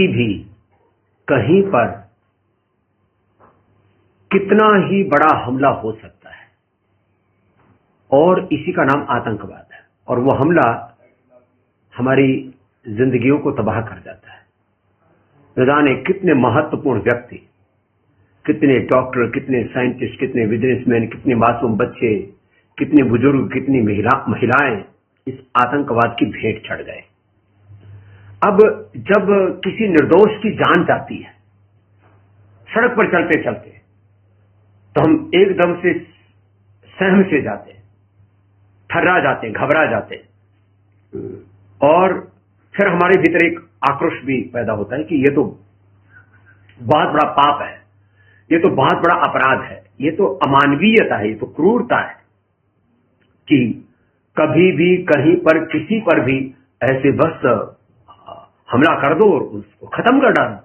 भी कहीं पर कितना ही बड़ा हमला हो सकता है और इसी का नाम आतंकवाद है। और वो हमला हमारी जिंदगियों को तबाह कर जाता है। न जाने कितने महत्वपूर्ण व्यक्ति, कितने डॉक्टर, कितने साइंटिस्ट, कितने बिजनेसमैन, कितने मासूम बच्चे, कितने बुजुर्ग, कितनी महिलाएं इस आतंकवाद की भेंट चढ़ गए। अब जब किसी निर्दोष की जान जाती है सड़क पर चलते चलते, तो हम एकदम से सहम से जाते हैं, थर्रा जाते हैं, घबरा जाते हैं और फिर हमारे भीतर एक आक्रोश भी पैदा होता है कि ये तो बहुत बड़ा पाप है, ये तो बहुत बड़ा अपराध है, ये तो अमानवीयता है, ये तो क्रूरता है कि कभी भी कहीं पर किसी पर भी ऐसे बस हमला कर दो और उसको खत्म कर डालो।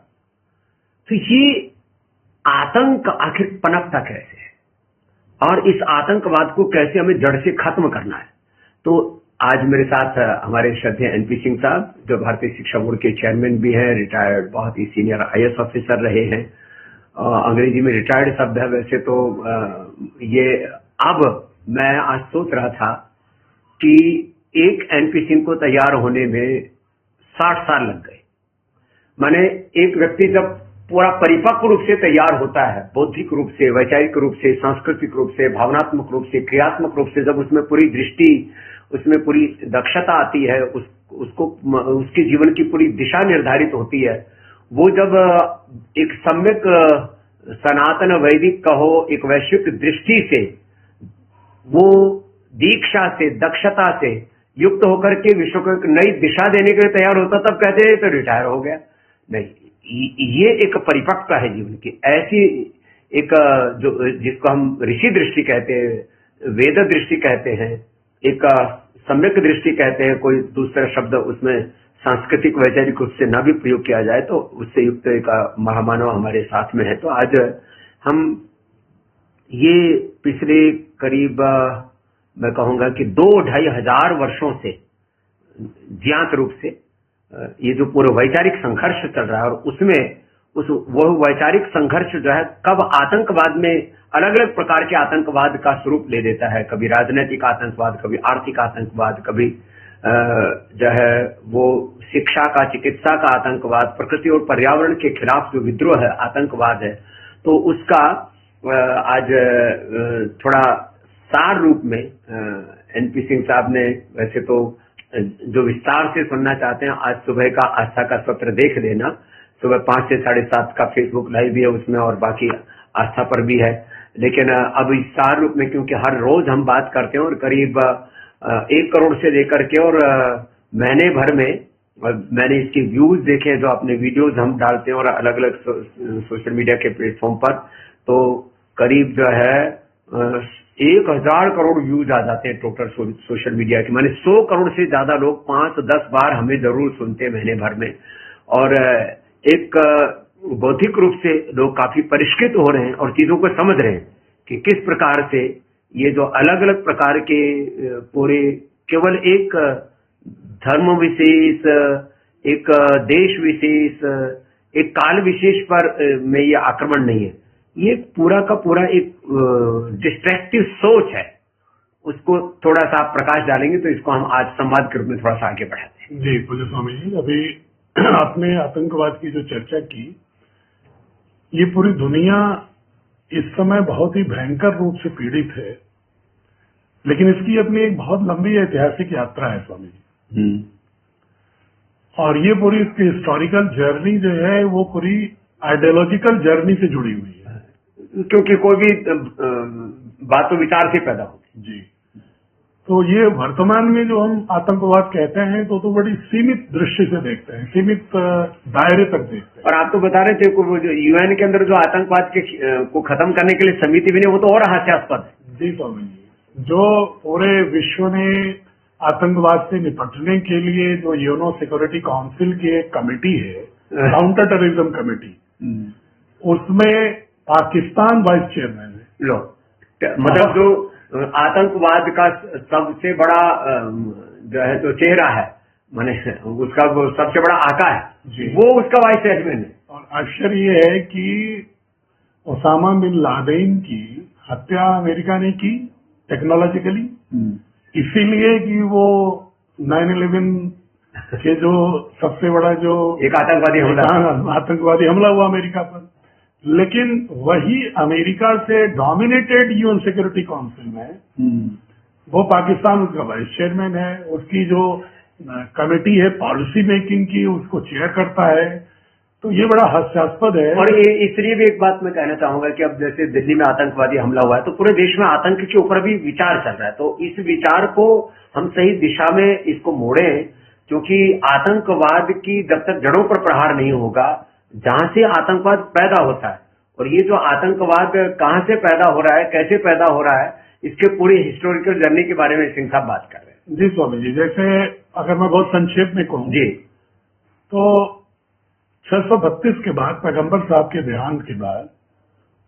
तो ये आतंक आखिर पनपता कैसे है और इस आतंकवाद को कैसे हमें जड़ से खत्म करना है। तो आज मेरे साथ हमारे श्रद्धेय एनपी सिंह साहब, जो भारतीय शिक्षा बोर्ड के चेयरमैन भी हैं, रिटायर्ड बहुत ही सीनियर आईएएस ऑफिसर रहे हैं। अंग्रेजी में रिटायर्ड शब्द है वैसे तो ये। अब मैं आज सोच रहा था कि एक एनपी सिंह को तैयार होने में 60 साल लग गए। माने एक व्यक्ति जब पूरा परिपक्व रूप से तैयार होता है, बौद्धिक रूप से, वैचारिक रूप से, सांस्कृतिक रूप से, भावनात्मक रूप से, क्रियात्मक रूप से, जब उसमें पूरी दृष्टि, उसमें पूरी दक्षता आती है, उसको उसके जीवन की पूरी दिशा निर्धारित होती है, वो जब एक सम्यक सनातन वैदिक कहो एक वैश्विक दृष्टि से, वो दीक्षा से, दक्षता से युक्त होकर के विश्व को एक नई दिशा देने के लिए तैयार होता, तब कहते हैं तो रिटायर हो गया। नहीं, ये एक परिपक्वता है जीवन की। ऐसी एक जो जिसको हम ऋषि दृष्टि कहते हैं, वेद दृष्टि कहते हैं, एक सम्यक दृष्टि कहते हैं, कोई दूसरा शब्द उसमें सांस्कृतिक वैचारिक रूप से ना भी प्रयोग किया जाए तो उससे युक्त एक महामानव हमारे साथ में है। तो आज हम ये पिछले करीब मैं कहूंगा कि 2-2.5 हजार वर्षों से ज्ञात रूप से ये जो पूरा वैचारिक संघर्ष चल रहा है, और उसमें वो वैचारिक संघर्ष जो है कब आतंकवाद में अलग अलग प्रकार के आतंकवाद का स्वरूप ले देता है। कभी राजनीतिक आतंकवाद, कभी आर्थिक आतंकवाद, कभी जो है वो शिक्षा का, चिकित्सा का आतंकवाद, प्रकृति और पर्यावरण के खिलाफ जो विद्रोह है, आतंकवाद है। तो उसका आज थोड़ा सार रूप में एनपी सिंह साहब ने, वैसे तो जो विस्तार से सुनना चाहते हैं, आज सुबह का आस्था का सत्र देख लेना। सुबह 5 से 7:30 का फेसबुक लाइव भी है उसमें और बाकी आस्था पर भी है। लेकिन अब इस सार रूप में, क्योंकि हर रोज हम बात करते हैं और करीब 1 करोड़ से लेकर के और महीने भर में मैंने इसके व्यूज देखे, जो अपने वीडियोज हम डालते हैं और अलग अलग सोशल मीडिया के प्लेटफॉर्म पर, तो करीब जो है 1000 करोड़ व्यूज आ जाते हैं टोटल सोशल मीडिया के। माने 100 करोड़ से ज्यादा लोग 5-10 बार हमें जरूर सुनते हैं महीने भर में। और एक बौद्धिक रूप से लोग काफी परिष्कृत हो रहे हैं और चीजों को समझ रहे हैं कि किस प्रकार से ये जो अलग अलग प्रकार के पूरे केवल एक धर्म विशेष, एक देश विशेष, एक काल विशेष पर में ये आक्रमण नहीं है, ये पूरा का पूरा एक डिस्ट्रक्टिव सोच है। उसको थोड़ा सा आप प्रकाश डालेंगे तो इसको हम आज संवाद के रूप में थोड़ा सा आगे बढ़ाते हैं। जी पूज्य स्वामी जी, अभी आपने आतंकवाद की जो चर्चा की, ये पूरी दुनिया इस समय बहुत ही भयंकर रूप से पीड़ित है, लेकिन इसकी अपनी एक बहुत लंबी ऐतिहासिक यात्रा है स्वामी जी। और ये पूरी इसकी हिस्टोरिकल जर्नी जो है वो पूरी आइडियोलॉजिकल जर्नी से जुड़ी हुई है, क्योंकि कोई भी बात तो विचार से पैदा होती जी। तो ये वर्तमान में जो हम आतंकवाद कहते हैं तो बड़ी सीमित दृष्टि से देखते हैं, सीमित दायरे तक देखते हैं। और आप तो बता रहे थे वो जो यूएन के अंदर जो आतंकवाद के को खत्म करने के लिए समिति बनी, वो तो और हास्यास्पद है। जी स्वामी जी, जो पूरे विश्व ने आतंकवाद से निपटने के लिए जो यूएन सिक्योरिटी काउंसिल की एक कमेटी है, काउंटर टेररिज्म कमेटी, उसमें पाकिस्तान वाइस चेयरमैन है। लो, मतलब जो आतंकवाद का सबसे बड़ा जो है जो चेहरा है, माने उसका वो सबसे बड़ा आका जी। है, वो उसका वाइस चेयरमैन है। और आश्चर्य ये है कि ओसामा बिन लादेन की हत्या अमेरिका ने की टेक्नोलॉजिकली, इसीलिए कि वो 9/11 के जो सबसे बड़ा जो एक आतंकवादी हमला, आतंकवादी हमला हुआ अमेरिका पर, लेकिन वही अमेरिका से डोमिनेटेड यूएन सिक्योरिटी काउंसिल में वो पाकिस्तान उसका वाइस चेयरमैन है, उसकी जो कमेटी है पॉलिसी मेकिंग की उसको चेयर करता है। तो ये बड़ा हास्यास्पद है। और इसलिए भी एक बात मैं कहना चाहूंगा कि अब जैसे दिल्ली में आतंकवादी हमला हुआ है तो पूरे देश में आतंक के ऊपर भी विचार चल रहा है, तो इस विचार को हम सही दिशा में इसको मोड़ें, क्योंकि आतंकवाद की जब तक जड़ों पर प्रहार नहीं होगा, जहां से आतंकवाद पैदा होता है, और ये जो आतंकवाद कहां से पैदा हो रहा है, कैसे पैदा हो रहा है, इसके पूरी हिस्टोरिकल जर्नी के बारे में सिंह साहब बात कर रहे हैं। जी स्वामी जी, जैसे अगर मैं बहुत संक्षेप में कहूँ जी, तो 632 के बाद पैगंबर साहब के देहांत के बाद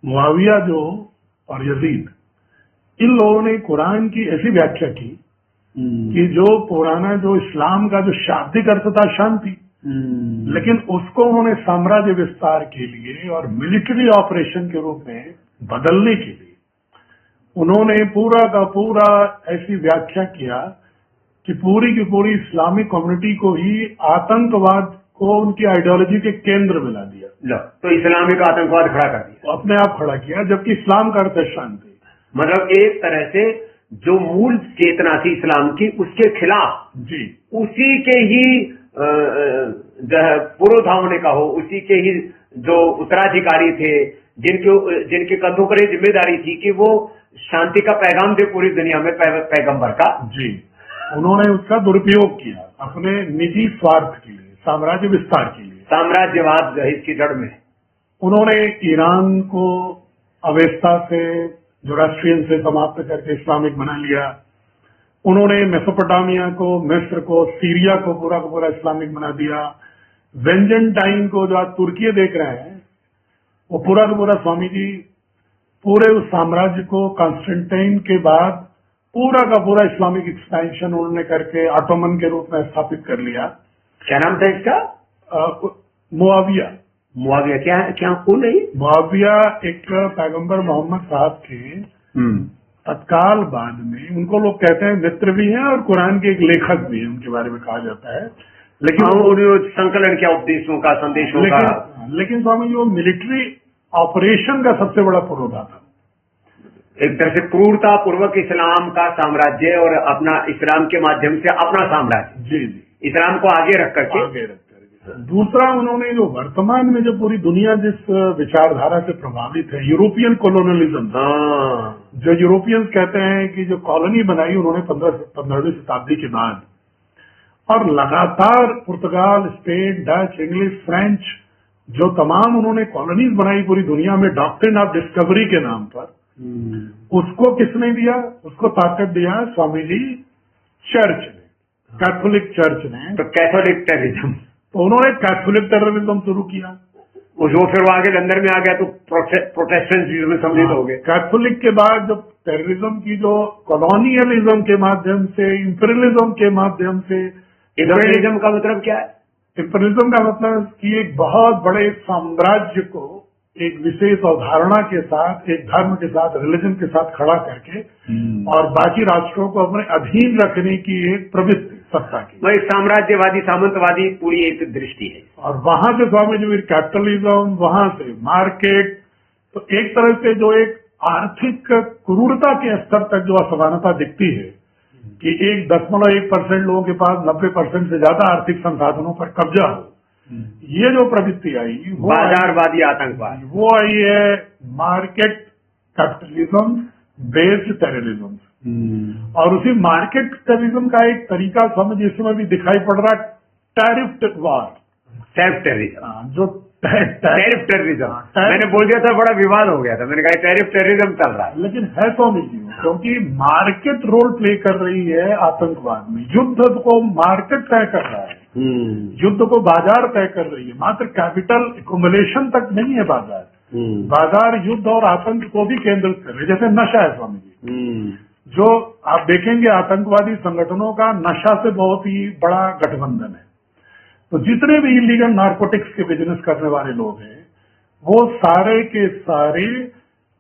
मुआविया जो और यजीद, इन लोगों ने कुरान की ऐसी व्याख्या की कि जो पुराना जो इस्लाम का जो शाब्दिक अर्थ था शांति, लेकिन उसको उन्होंने साम्राज्य विस्तार के लिए और मिलिट्री ऑपरेशन के रूप में बदलने के लिए उन्होंने पूरा का पूरा ऐसी व्याख्या किया कि पूरी की पूरी इस्लामिक कम्युनिटी को ही आतंकवाद को उनकी आइडियोलॉजी के केंद्र में ला दिया। लो, तो इस्लामिक आतंकवाद खड़ा कर दिया, अपने आप खड़ा किया, जबकि इस्लाम का अर्थ है शांति। मतलब एक तरह से जो मूल चेतना थी इस्लाम की उसके खिलाफ, जी, उसी के ही पुरोधाओं ने कहो, उसी के ही जो उत्तराधिकारी थे, जिनके कंधों पर जिम्मेदारी थी कि वो शांति का पैगाम दे पूरी दुनिया में पैगंबर का, जी, उन्होंने उसका दुरुपयोग किया अपने निजी स्वार्थ के लिए, साम्राज्य विस्तार के लिए। साम्राज्यवाद इसकी जड़ में। उन्होंने ईरान को अवेस्ता से, जोरास्ट्रियन से समाप्त करके इस्लामिक बना लिया। उन्होंने मेसोपोटामिया को, मिस्र को, सीरिया को पूरा का पूरा इस्लामिक बना दिया। वेंजेंटाइन को जो आज तुर्की देख रहे हैं, वो पूरा का पूरा स्वामी जी पूरे उस साम्राज्य को कॉन्स्टेंटाइन के बाद पूरा का पूरा इस्लामिक एक्सपेंशन उन्होंने करके ऑटोमन के रूप में स्थापित कर लिया। क्या नाम था इसका? मुआविया। मुआविया क्या कौन है? मुआविया एक पैगंबर मोहम्मद साहब के तत्काल बाद में, उनको लोग कहते हैं मित्र भी हैं और कुरान के एक लेखक भी हैं, उनके बारे में कहा जाता है। लेकिन संकलन क्या उपदेशों का, संदेशों का, लेकिन स्वामी जी वो मिलिट्री ऑपरेशन का सबसे बड़ा पुरोधा था। एक तरह से क्रूरता पूर्वक इस्लाम का साम्राज्य और अपना इस्लाम के माध्यम से अपना साम्राज्य, जी जी, इस्लाम को आगे रख करके। दूसरा, उन्होंने जो वर्तमान में जो पूरी दुनिया जिस विचारधारा से प्रभावित है, यूरोपियन कोलोनियलिज्म, जो यूरोपियंस कहते हैं कि जो कॉलोनी बनाई उन्होंने 15वीं शताब्दी के बाद, और लगातार पुर्तगाल, स्पेन, डच, इंग्लिश, फ्रेंच, जो तमाम उन्होंने कॉलोनीज बनाई पूरी दुनिया में डॉक्ट्रिन ऑफ डिस्कवरी के नाम पर, उसको किसने दिया? उसको ताकत दिया स्वामी जी चर्च ने, कैथोलिक चर्च ने। तो कैथोलिक टेररिज्म, तो उन्होंने कैथोलिक टेररिज्म शुरू किया, जो फिर वो आगे अंदर में आ गया तो प्रोटेस्टेंट में सम्मिलित हो गए। कैथोलिक के बाद जब टेररिज्म की जो कॉलोनियलिज्म के माध्यम से, इंपीरियलिज्म के माध्यम से, इंपीरियलिज्म का मतलब क्या है? इंपीरियलिज्म का मतलब कि एक बहुत बड़े साम्राज्य को एक विशेष अवधारणा के साथ, एक धर्म के साथ, रिलीजन के साथ खड़ा करके और बाकी राष्ट्रों को अपने अधीन रखने की एक प्रवृत्ति सत्ता की, वो एक साम्राज्यवादी, सामंतवादी पूरी एक दृष्टि है। और वहां से स्वामी जी कैपिटलिज्म, वहां से मार्केट, तो एक तरह से जो एक आर्थिक क्रूरता के स्तर तक जो असमानता दिखती है कि 1.1% लोगों के पास 90% से ज्यादा आर्थिक संसाधनों पर कब्जा हो, ये जो प्रवृत्ति आई, वो बाजारवादी आतंकवाद, वो आई है मार्केट कैपिटलिज्म बेस्ड टेररिज्म। और उसी मार्केट टेररिज्म का एक तरीका समझ इसमें भी दिखाई पड़ रहा है, टैरिफ वार, सेल्फ टेररिज्म, जो टैरिफ टेररिज्म। मैंने बोल दिया था, बड़ा विवाद हो गया था, मैंने कहा टैरिफ टेररिज्म चल रहा है। लेकिन है तो नहीं, क्योंकि मार्केट रोल प्ले कर रही है आतंकवाद में। युद्ध को मार्केट तय कर रहा है, युद्ध को बाजार तय कर रही है, मात्र कैपिटल एक्युमुलेशन तक नहीं है बाजार। बाजार युद्ध और आतंक को भी केंद्रित कर रही है, जैसे नशा है स्वामी जी। जो आप देखेंगे आतंकवादी संगठनों का नशा से बहुत ही बड़ा गठबंधन है। तो जितने भी इलीगल नारकोटिक्स के बिजनेस करने वाले लोग हैं वो सारे के सारे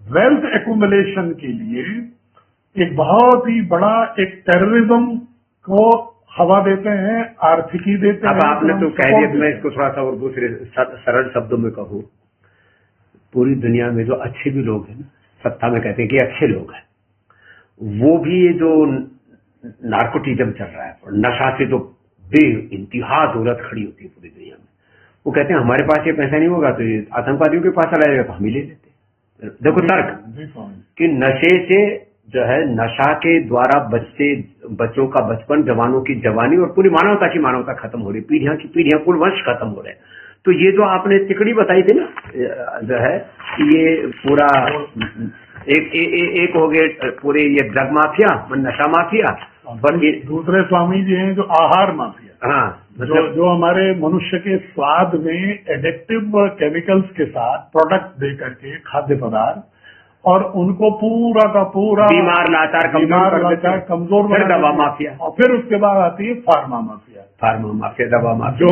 वेल्थ एक्यूमुलेशन के लिए एक बहुत ही बड़ा एक टेररिज्म को हवा देते हैं, आर्थिकी देते हैं। अब आपने तो कह दिया, मैं इसको थोड़ा सा और दूसरे सरल शब्दों में कहूँ, पूरी दुनिया में जो अच्छे भी लोग हैं, सत्ता में कहते हैं कि अच्छे लोग हैं, वो भी ये जो नार्कोटिज्म चल रहा है और नशा से जो बेइंतहा दौलत खड़ी होती है पूरी दुनिया में, वो कहते हैं हमारे पास ये पैसा नहीं होगा तो ये आतंकवादियों के पास चला जाएगा तो हम ही ले लेते हैं। देखो तर्क कि नशे से जो है, नशा के द्वारा बच्चों का बचपन, जवानों की जवानी और पूरी मानवता की मानवता खत्म हो रही, पीढ़ियां की पीढ़ियां, कुल वंश खत्म हो रहे हैं। तो ये जो आपने तिकड़ी बताई थी ना, जो है ये पूरा एक हो गए पूरे ये ड्रग माफिया, नशा माफिया, पर ये दूसरे स्वामी जी हैं जो आहार माफिया। हाँ, मतलब जो हमारे मनुष्य के स्वाद में एडिक्टिव केमिकल्स के साथ प्रोडक्ट दे करके खाद्य पदार्थ, और उनको पूरा का पूरा बीमार लाचार कमजोर फिर दवा माफिया, और फिर उसके बाद आती है फार्मा माफिया, दवा माफिया,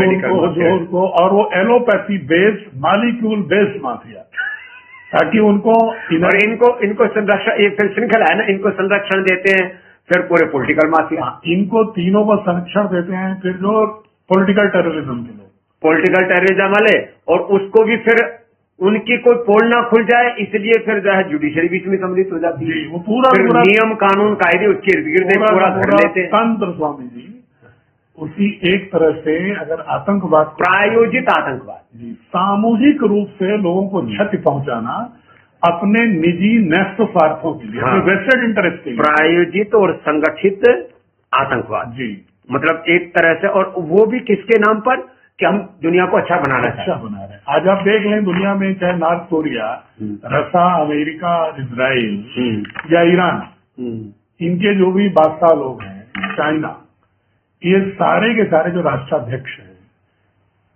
जो उनको और वो allopathy based, molecule based mafia, ताकि उनको और इनको संरक्षण, ये फिर श्रृंखला है ना, इनको संरक्षण देते हैं फिर पूरे पॉलिटिकल माफिया, इनको तीनों को संरक्षण देते हैं फिर जो पॉलिटिकल टेररिज्म के लोग, पॉलिटिकल टेररिज्म वाले, और उसको भी फिर उनकी कोई पोल ना खुल जाए इसलिए फिर जो है जुडिशरी बीच में सम्मिलित हो जाती है। वो पूरा नियम कानून कायदे उसके इर्द गिर्द पूरा घर लेते हैं। तंत्र स्वामी जी उसी एक तरह से अगर आतंकवाद, प्रायोजित आतंकवाद, सामूहिक रूप से लोगों को क्षति पहुंचाना अपने निजी न्यस्त स्वार्थों के लिए, हाँ, वेस्टेड इंटरेस्ट के लिए, प्रायोजित और संगठित आतंकवाद जी, मतलब एक तरह से, और वो भी किसके नाम पर कि हम दुनिया को अच्छा बना रहे हैं। आज आप देख लें दुनिया में चाहे नॉर्थ कोरिया, रसा, अमेरिका, इजराइल या ईरान, इनके जो भी बादशाह लोग हैं, चाइना, ये सारे के सारे जो राष्ट्राध्यक्ष हैं,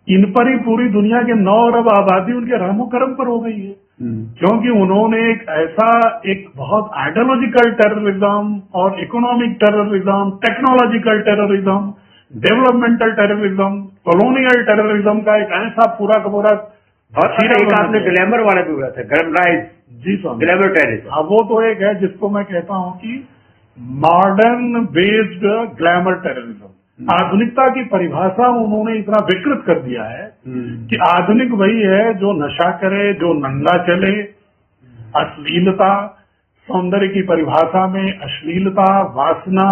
इन पर ही पूरी दुनिया के 9 अरब आबादी उनके रहमो करम पर हो गई है। क्योंकि उन्होंने एक बहुत आइडियोलॉजिकल टेररिज्म और economic terrorism, technological terrorism, developmental terrorism, colonial terrorism का एक ऐसा पूरा का पूरा, और एक आपने ग्लैमर वाला भी हुआ था, ग्लैमराइज जी स्वामी, ग्लैमर टेररिज्म। हाँ, वो तो एक है जिसको मैं कहता हूँ कि मॉडर्न बेस्ड ग्लैमर टेररिज्म। आधुनिकता की परिभाषा उन्होंने इतना विकृत कर दिया है कि आधुनिक वही है जो नशा करे, जो नंगा चले, अश्लीलता, सौंदर्य की परिभाषा में अश्लीलता, वासना,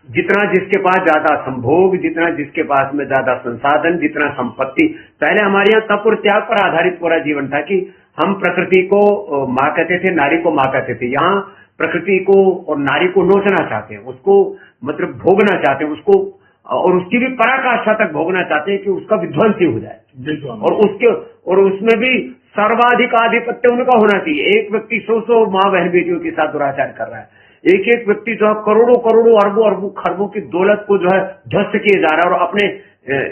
जितना जिसके पास ज्यादा संभोग, जितना जिसके पास में ज्यादा संसाधन, जितना संपत्ति। पहले हमारे यहाँ तप और त्याग पर आधारित पूरा जीवन था कि हम प्रकृति को माँ कहते थे, नारी को माँ कहते थे। यहाँ प्रकृति को और नारी को नोचना चाहते हैं, उसको मतलब भोगना चाहते हैं, उसको और उसकी भी पराकाष्ठा तक भोगना चाहते हैं कि उसका विध्वंस ही हो जाए, और उसमें भी सर्वाधिक आधिपत्य उनका होना चाहिए। एक व्यक्ति 100 माँ बहन बेटियों के साथ दुराचार कर रहा है, एक व्यक्ति जो है करोड़ों करोड़ों अरबों अरबों खरबों की दौलत को जो है ध्वस्त किए जा रहा है और अपने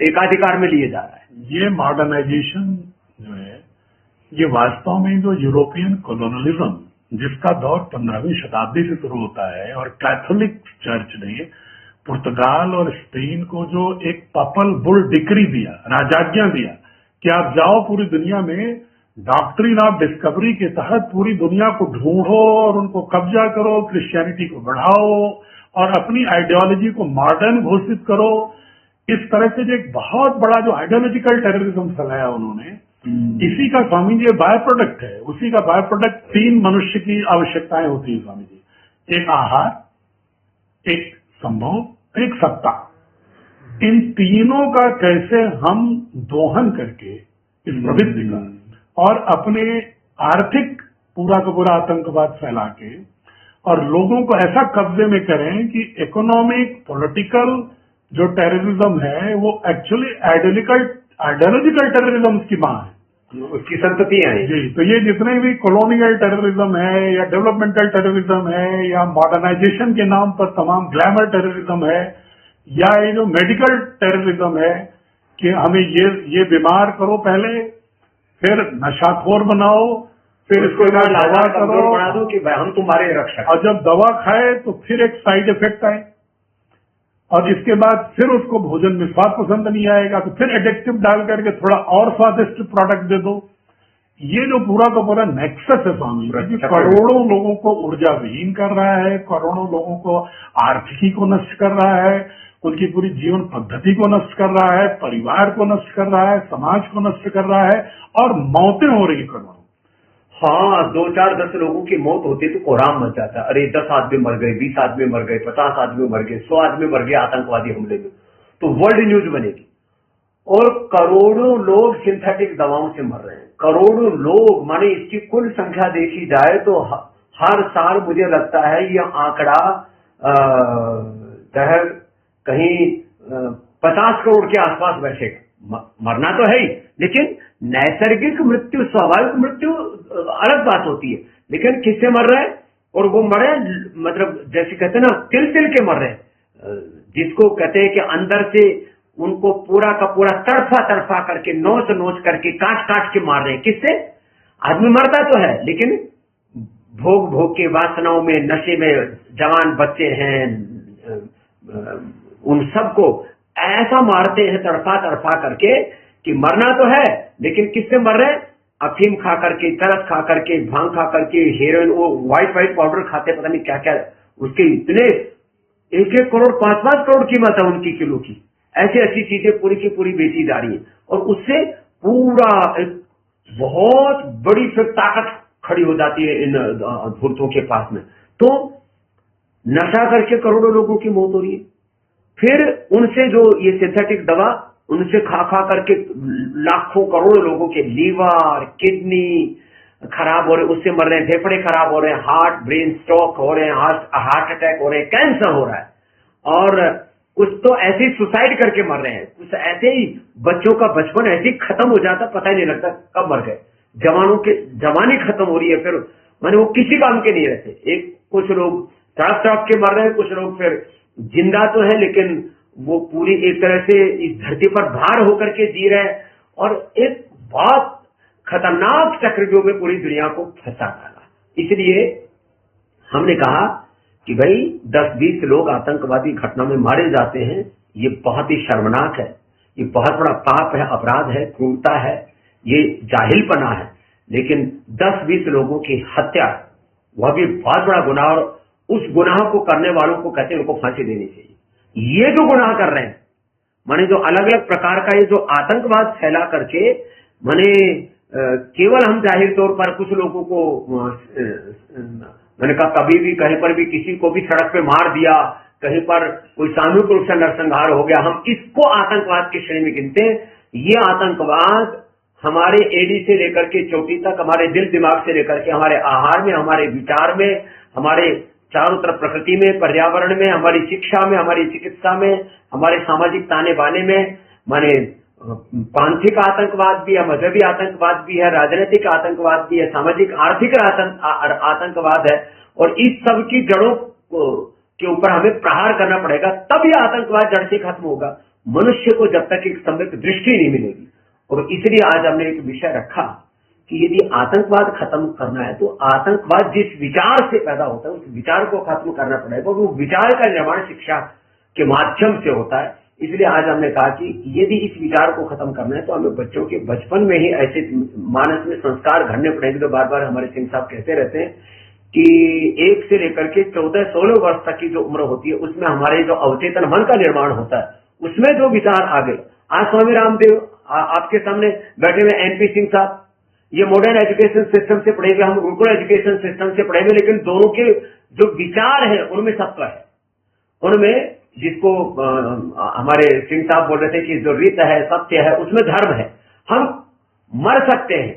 एकाधिकार में लिए जा रहा है। ये मॉडर्नाइजेशन जो है, ये वास्तव में जो यूरोपियन कॉलोनियलिज्म जिसका दौर 15वीं शताब्दी से शुरू होता है, और कैथोलिक चर्च ने पुर्तगाल और स्पेन को जो एक पपल बुल डिक्री दिया, राजाज्ञा दिया कि आप जाओ पूरी दुनिया में डॉक्ट्रिन ऑफ डिस्कवरी के तहत पूरी दुनिया को ढूंढो और उनको कब्जा करो, क्रिश्चियनिटी को बढ़ाओ और अपनी आइडियोलॉजी को मॉडर्न घोषित करो। इस तरह से जो एक बहुत बड़ा जो आइडियोलॉजिकल टेररिज्म फैलाया उन्होंने, इसी का स्वामी जी बाय प्रोडक्ट है। उसी का बाय प्रोडक्ट 3 मनुष्य की आवश्यकताएं होती है स्वामी जी, एक आहार, एक संभोग, एक सत्ता। इन तीनों का कैसे हम दोहन करके इस प्रवृत्ति का और अपने आर्थिक पूरा का पूरा आतंकवाद फैला के और लोगों को ऐसा कब्जे में करें कि इकोनॉमिक, पॉलिटिकल जो टेररिज्म है वो एक्चुअली आइडियोलॉजिकल टेररिज्म की मां है, उसकी संतति है जी। तो ये जितने भी कॉलोनियल टेररिज्म है या डेवलपमेंटल टेररिज्म है या मॉडर्नाइजेशन के नाम पर तमाम ग्लैमर टेररिज्म है या ये जो मेडिकल टेररिज्म है कि हमें ये बीमार करो पहले, फिर नशाखोर बनाओ, फिर इसके बाद दवा करो, बना दो कि भाई हम तुम्हारे रक्षक, और जब दवा खाए तो फिर एक साइड इफेक्ट आए, और इसके बाद फिर उसको भोजन में स्वाद पसंद नहीं आएगा तो फिर एडिक्टिव डाल करके थोड़ा और स्वादिष्ट प्रोडक्ट दे दो। ये जो पूरा का पूरा नेक्सस है स्वामी, करोड़ों लोगों को ऊर्जा विहीन कर रहा है, करोड़ों लोगों को आर्थिकी को नष्ट कर रहा है, उनकी पूरी जीवन पद्धति को नष्ट कर रहा है, परिवार को नष्ट कर रहा है, समाज को नष्ट कर रहा है, और मौतें हो रही करोड़ों। हाँ, 2, 4, 10 लोगों की मौत होती तो कोहराम मच जाता। अरे 10 आदमी मर गए, 20 आदमी मर गए, 50 आदमी मर गए, 100 आदमी मर गए आतंकवादी हमले में, तो वर्ल्ड न्यूज बनेगी। और करोड़ों लोग सिंथेटिक दवाओं से मर रहे हैं, करोड़ों लोग, माने इसकी कुल संख्या देखी जाए तो हर साल मुझे लगता है ये आंकड़ा कहीं 50 करोड़ के आसपास बैठेगा। मरना तो है ही, लेकिन नैसर्गिक मृत्यु, स्वाभाविक मृत्यु अलग बात होती है, लेकिन किससे मर रहे हैं? और वो मरे मतलब जैसे कहते हैं ना, तिल तिल के मर रहे हैं, जिसको कहते हैं कि अंदर से उनको पूरा का पूरा तरफा करके, नोच करके, काट के मार रहे हैं। किससे? आदमी मरता तो है, लेकिन भोग के वासनाओं में, नशे में जवान बच्चे हैं, उन सबको ऐसा मारते हैं तड़फा करके कि मरना तो है, लेकिन किससे मर रहे हैं? अफीम खा करके, चरस खा करके, भांग खा करके, हेरोइन, वो व्हाइट पाउडर खाते, पता नहीं क्या क्या, उसके इतने 1-1 करोड़ 5-5 करोड़ कीमत है उनकी किलो की। ऐसी चीजें पूरी की पूरी बेची जा रही है, और उससे पूरा एक बहुत बड़ी फिर ताकत खड़ी हो जाती है इन धूर्तों के पास में। तो नशा करके करोड़ों लोगों की मौत हो रही है, फिर उनसे जो ये सिंथेटिक दवा, उनसे खा करके लाखों करोड़ों लोगों के लीवर, किडनी खराब हो रहे, उससे मर रहे हैं, फेफड़े खराब हो रहे हैं, हार्ट, ब्रेन स्ट्रोक हो रहे हैं, हार्ट अटैक हो रहे हैं, कैंसर हो रहा है, और कुछ तो ऐसे ही सुसाइड करके मर रहे हैं, कुछ ऐसे ही बच्चों का बचपन ऐसे ही खत्म हो जाता, पता ही नहीं लगता कब मर गए। जवानों के जवानी खत्म हो रही है, फिर माने वो किसी काम के नहीं रहते। कुछ लोग तड़प के मर रहे हैं, कुछ लोग फिर जिंदा तो है, लेकिन वो पूरी एक तरह से इस धरती पर भार होकर के जी रहे हैं, और एक बहुत खतरनाक चक्रव्यूह में पूरी दुनिया को फंसा डाला। इसलिए हमने कहा कि भाई 10-20 लोग आतंकवादी घटना में मारे जाते हैं, ये बहुत ही शर्मनाक है, ये बहुत बड़ा पाप है, अपराध है, क्रूरता है, ये जाहिलपना है, लेकिन 10-20 लोगों की हत्या, वह भी बहुत बड़ा गुनाह, और उस गुनाह को करने वालों को कहते हैं उनको फांसी देनी चाहिए। ये जो गुनाह कर रहे हैं, माने जो अलग अलग प्रकार का ये जो आतंकवाद फैला करके, माने केवल हम जाहिर तौर पर कुछ लोगों को, मैंने कहा कभी भी कहीं पर भी किसी को भी सड़क पे मार दिया, कहीं पर कोई सामूहिक रूप से नरसंहार हो गया, हम इसको आतंकवाद की श्रेणी में गिनते हैं। ये आतंकवाद हमारे एड़ी से लेकर के चोटी तक, हमारे दिल दिमाग से लेकर के हमारे आहार में, हमारे विचार में, हमारे चारों तरफ प्रकृति में, पर्यावरण में, हमारी शिक्षा में, हमारी चिकित्सा में, हमारे सामाजिक ताने बाने में, माने पांथिक आतंकवाद भी है, मजहबी आतंकवाद भी है, राजनीतिक आतंकवाद भी है, सामाजिक आर्थिक आतंकवाद है, और इस सब की जड़ों के ऊपर हमें प्रहार करना पड़ेगा, तब यह आतंकवाद जड़ से खत्म होगा। मनुष्य को जब तक एक सम्यक दृष्टि नहीं मिलेगी। और इसलिए आज हमने एक विषय रखा कि यदि आतंकवाद खत्म करना है तो आतंकवाद जिस विचार से पैदा होता है उस विचार को खत्म करना पड़ेगा, और वो विचार का निर्माण शिक्षा के माध्यम से होता है। इसलिए आज हमने कहा कि यदि इस विचार को खत्म करना है तो हमें बच्चों के बचपन में ही ऐसे मानस में संस्कार घड़ने पड़ेंगे। तो बार बार हमारे सिंह साहब कहते रहते हैं कि 1 से लेकर के 14-16 वर्ष तक की जो उम्र होती है उसमें हमारे जो अवचेतन मन का निर्माण होता है, उसमें जो विचार आ गए। आज स्वामी रामदेव आपके सामने बैठे हुए एनपी सिंह साहब, ये मॉडर्न एजुकेशन सिस्टम से पढ़े हुए, हम गुरुकुल एजुकेशन सिस्टम से पढ़े हुए, लेकिन दोनों के जो विचार है उनमें सत्व है, उनमें जिसको हमारे सिंह साहब बोल रहे थे कि जो रीत है, सत्य है, उसमें धर्म है। हम मर सकते हैं,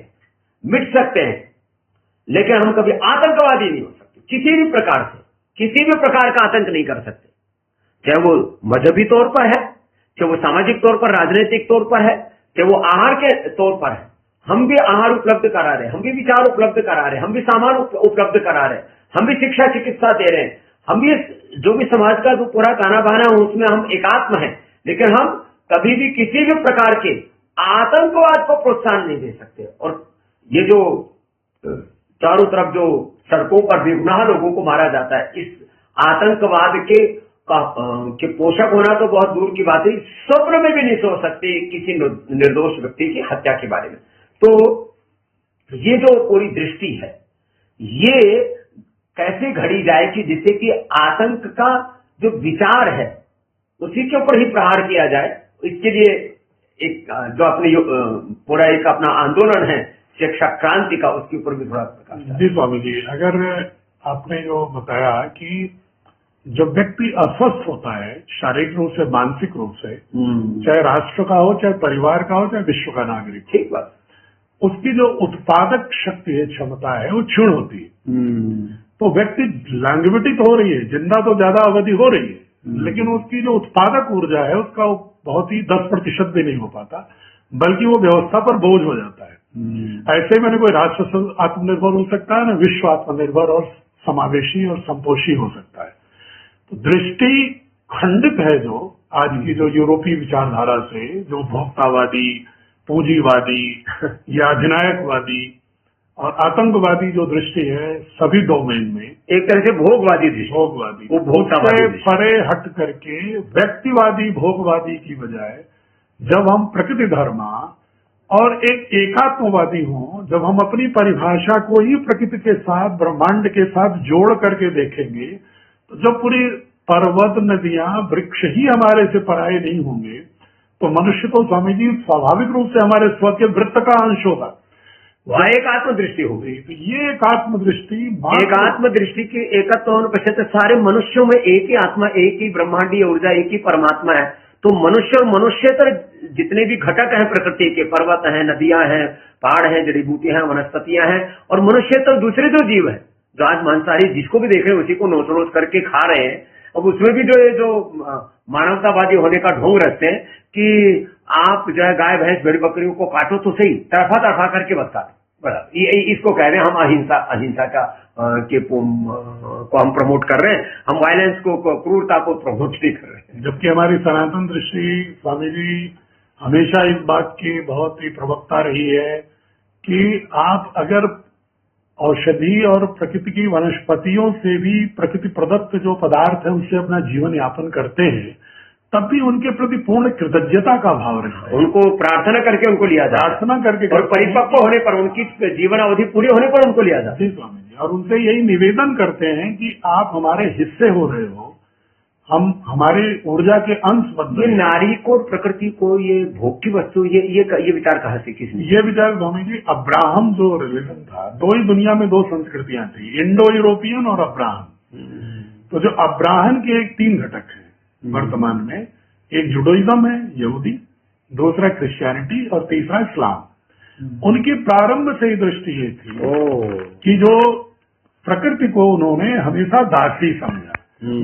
मिट सकते हैं, लेकिन हम कभी आतंकवादी नहीं हो सकते। किसी भी प्रकार से, किसी भी प्रकार का आतंक नहीं कर सकते, चाहे वो मजहबी तौर पर है, चाहे वो सामाजिक तौर पर, राजनीतिक तौर पर है, चाहे वो आहार के तौर पर है। हम भी आहार उपलब्ध करा रहे हैं, हम भी विचार उपलब्ध करा रहे हैं, हम भी सामान उपलब्ध करा रहे हैं, हम भी शिक्षा चिकित्सा दे रहे हैं, हम भी जो भी समाज का जो पूरा गाना बहाना है उसमें हम एकात्म हैं, लेकिन हम कभी भी किसी भी प्रकार के आतंकवाद को प्रोत्साहन नहीं दे सकते। और ये जो चारों तरफ जो सड़कों पर बेगुनाह लोगों को मारा जाता है, इस आतंकवाद के पोषक होना तो बहुत दूर की बात है, स्वप्न में भी नहीं सोच सकते किसी निर्दोष व्यक्ति की हत्या के बारे में। तो ये जो पूरी दृष्टि है, ये कैसे घड़ी जाए कि जिससे कि आतंक का जो विचार है उसी के ऊपर ही प्रहार किया जाए। इसके लिए एक जो अपने पूरा एक अपना आंदोलन है शिक्षा क्रांति का, उसके ऊपर भी थोड़ा प्रकाश डालें। जी स्वामी जी, अगर आपने जो बताया कि जब व्यक्ति अस्वस्थ होता है शारीरिक रूप से, मानसिक रूप से, चाहे राष्ट्र का हो, चाहे परिवार का हो, चाहे विश्व का नागरिक, ठीक बात, उसकी जो उत्पादक शक्ति है, क्षमता है, वो क्षीण होती है। तो व्यक्ति लांगविटित हो रही है, जिंदा तो ज्यादा अवधि हो रही है, लेकिन उसकी जो उत्पादक ऊर्जा है उसका बहुत ही 10% भी नहीं हो पाता, बल्कि वो व्यवस्था पर बोझ हो जाता है। ऐसे में कोई राष्ट्र आत्मनिर्भर हो सकता है, ना विश्व आत्मनिर्भर और समावेशी और संपोषी हो सकता है। तो दृष्टि खंडित है जो आज की जो यूरोपीय विचारधारा से, जो भोक्तावादी, पूंजीवादी या अधिनायकवादी और आतंकवादी जो दृष्टि है सभी डोमेन में, एक तरह से भोगवादी दृष्टि, वो भोक्तावादी परे हट करके व्यक्तिवादी भोगवादी की बजाय जब हम प्रकृति धर्मा और एक एकात्मवादी हों, जब हम अपनी परिभाषा को ही प्रकृति के साथ, ब्रह्मांड के साथ जोड़ करके देखेंगे, तो जब पूरी पर्वत, नदियां, वृक्ष ही हमारे से पराये नहीं होंगे, तो मनुष्य तो स्वामी जी स्वाभाविक रूप से हमारे स्व के वृत्त का अंश होगा। वह एक आत्मदृष्टि होगी। तो ये एक आत्मदृष्टि, एक आत्मदृष्टि के एकत्व पश्चात सारे मनुष्यों में एक ही आत्मा, एक ही ब्रह्मांडीय ऊर्जा, एक ही परमात्मा है। तो मनुष्य और मनुष्यतर जितने भी घटक हैं प्रकृति के, पर्वत हैं, नदियां हैं, पहाड़ हैं, जड़ी बूटियां हैं, वनस्पतियां हैं, और मनुष्यतर दूसरे जो जीव है जो आज मांसाहारी जिसको भी देख रहे हैं उसी को नोच नोच करके खा रहे हैं। अब उसमें भी जो मानवतावादी होने का ढोंग रखते हैं कि आप जो है गाय भैंस भेड़ बकरियों को काटो तो सही, तरफा तरफा करके मत काटो, इसको कह रहे हैं हम अहिंसा को हम प्रमोट कर रहे हैं, हम वायलेंस को, क्रूरता को प्रमोट नहीं कर रहे हैं। जबकि हमारी सनातन दृष्टि स्वामी जी हमेशा इस बात की बहुत ही प्रवक्ता रही है कि आप अगर औषधि और प्रकृति की वनस्पतियों से भी प्रकृति प्रदत्त जो पदार्थ है उससे अपना जीवन यापन करते हैं, तब भी उनके प्रति पूर्ण कृतज्ञता का भाव रखते हैं। उनको प्रार्थना करके उनको लिया जाए, प्रार्थना करके, और परिपक्व होने पर, उनकी जीवन अवधि पूरी होने पर उनको लिया जाए। जी स्वामी जी, और उनसे यही निवेदन करते हैं कि आप हमारे हिस्से हो रहे हो, हम हमारी ऊर्जा के अंश बन रहे हैं। ये नारी को, प्रकृति को, ये भोग की वस्तु, ये विचार कहाँ से, किसने? ये विचार स्वामी जी अब्राहम जो रिलीजन था, दो ही दुनिया में दो संस्कृतियां थी, इंडो यूरोपियन और अब्राहम। तो जो अब्राहम के एक 3 घटक हैं वर्तमान में, एक जुडोइज्म है, यहूदी, दूसरा क्रिश्चियनिटी और तीसरा इस्लाम। उनकी प्रारंभ से ही दृष्टि ये थी कि जो प्रकृति को उन्होंने हमेशा दासी समझा।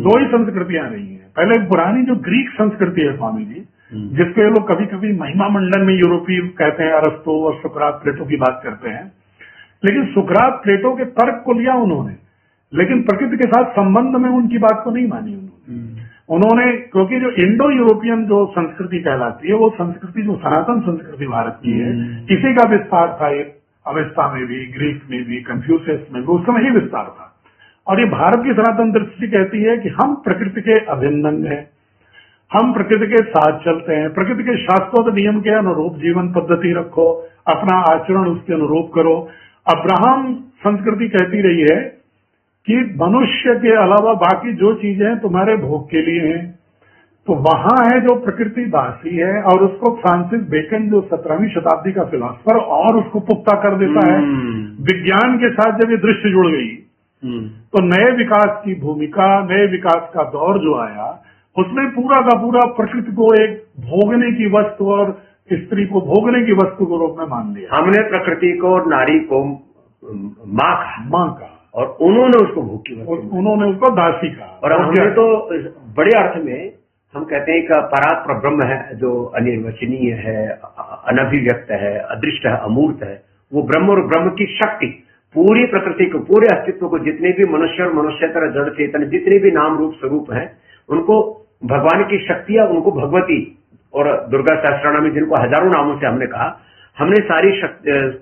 2 ही संस्कृतियां रही हैं। पहले पुरानी जो ग्रीक संस्कृति है स्वामी जी, जिसको ये लोग कभी कभी महिमा मंडन में यूरोपीय कहते हैं, अरस्तु और सुकरात, प्लेटो की बात करते हैं, लेकिन सुकरात, प्लेटो के तर्क को लिया उन्होंने, लेकिन प्रकृति के साथ संबंध में उनकी बात को नहीं मानी उन्होंने, क्योंकि जो इंडो यूरोपियन जो संस्कृति कहलाती है, वो संस्कृति जो सनातन संस्कृति भारत की है, इसी का विस्तार था। अवेस्ता में भी, ग्रीक में भी, कन्फ्यूशियस में भी उस समय ही विस्तार था। और ये भारत की सनातन दृष्टि कहती है कि हम प्रकृति के अभिन्न अंग हैं, हम प्रकृति के साथ चलते हैं, प्रकृति के शास्त्रोक्त नियम के अनुरूप जीवन पद्धति रखो, अपना आचरण उसके अनुरूप करो। अब्राहम संस्कृति कहती रही है कि मनुष्य के अलावा बाकी जो चीजें हैं तुम्हारे भोग के लिए हैं। तो वहां है जो प्रकृति दासी है, और उसको फ्रांसिस बेकन जो 17वीं शताब्दी का फिलोसफर और उसको पुख्ता कर देता है। विज्ञान के साथ जब ये दृष्टि जुड़ गई तो नए विकास की भूमिका, नए विकास का दौर जो आया, उसमें पूरा का पूरा प्रकृति को एक भोगने की वस्तु और स्त्री को भोगने की वस्तु के रूप में मान लिया। हमने प्रकृति को और नारी को माँ का, और उन्होंने उसको भोग की वस्तु, उन्होंने उसको दासी कहा। और हमने तो बड़े अर्थ में हम कहते हैं कि परात्पर ब्रह्म है, जो अनिर्वचनीय है, अनभिव्यक्त है, अदृष्ट है, अमूर्त है, वो ब्रह्म और ब्रह्म की शक्ति पूरी प्रकृति को, पूरे अस्तित्व को, जितने भी मनुष्य और मनुष्यतर जड़ चेतन, जितने भी नाम रूप स्वरूप हैं, उनको भगवान की शक्तियां, उनको भगवती और दुर्गा सहस्त्रनाम में जिनको हजारों नामों से हमने कहा, हमने सारी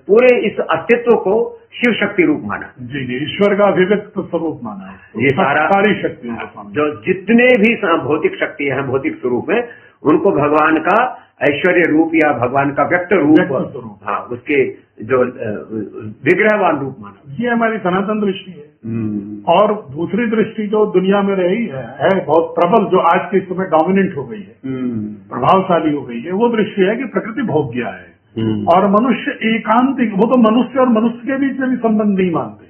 पूरे इस अस्तित्व को शिव शक्ति रूप माना। जी जी, ईश्वर का अभिव्यक्त स्वरूप माना है। ये सारी शक्तियों को जो जितने भी भौतिक शक्ति है, भौतिक स्वरूप है, उनको भगवान का ऐश्वर्य रूप या भगवान का व्यक्त रूप, हाँ, उसके जो विग्रहवान रूप माना। ये हमारी सनातन दृष्टि है। और दूसरी दृष्टि जो दुनिया में रही है बहुत प्रबल, जो आज के समय डोमिनेंट हो गई है, प्रभावशाली हो गई है, वो दृष्टि है कि प्रकृति भोग्य है और मनुष्य एकांतिक। वो तो मनुष्य और मनुष्य के बीच में भी संबंध नहीं मानते।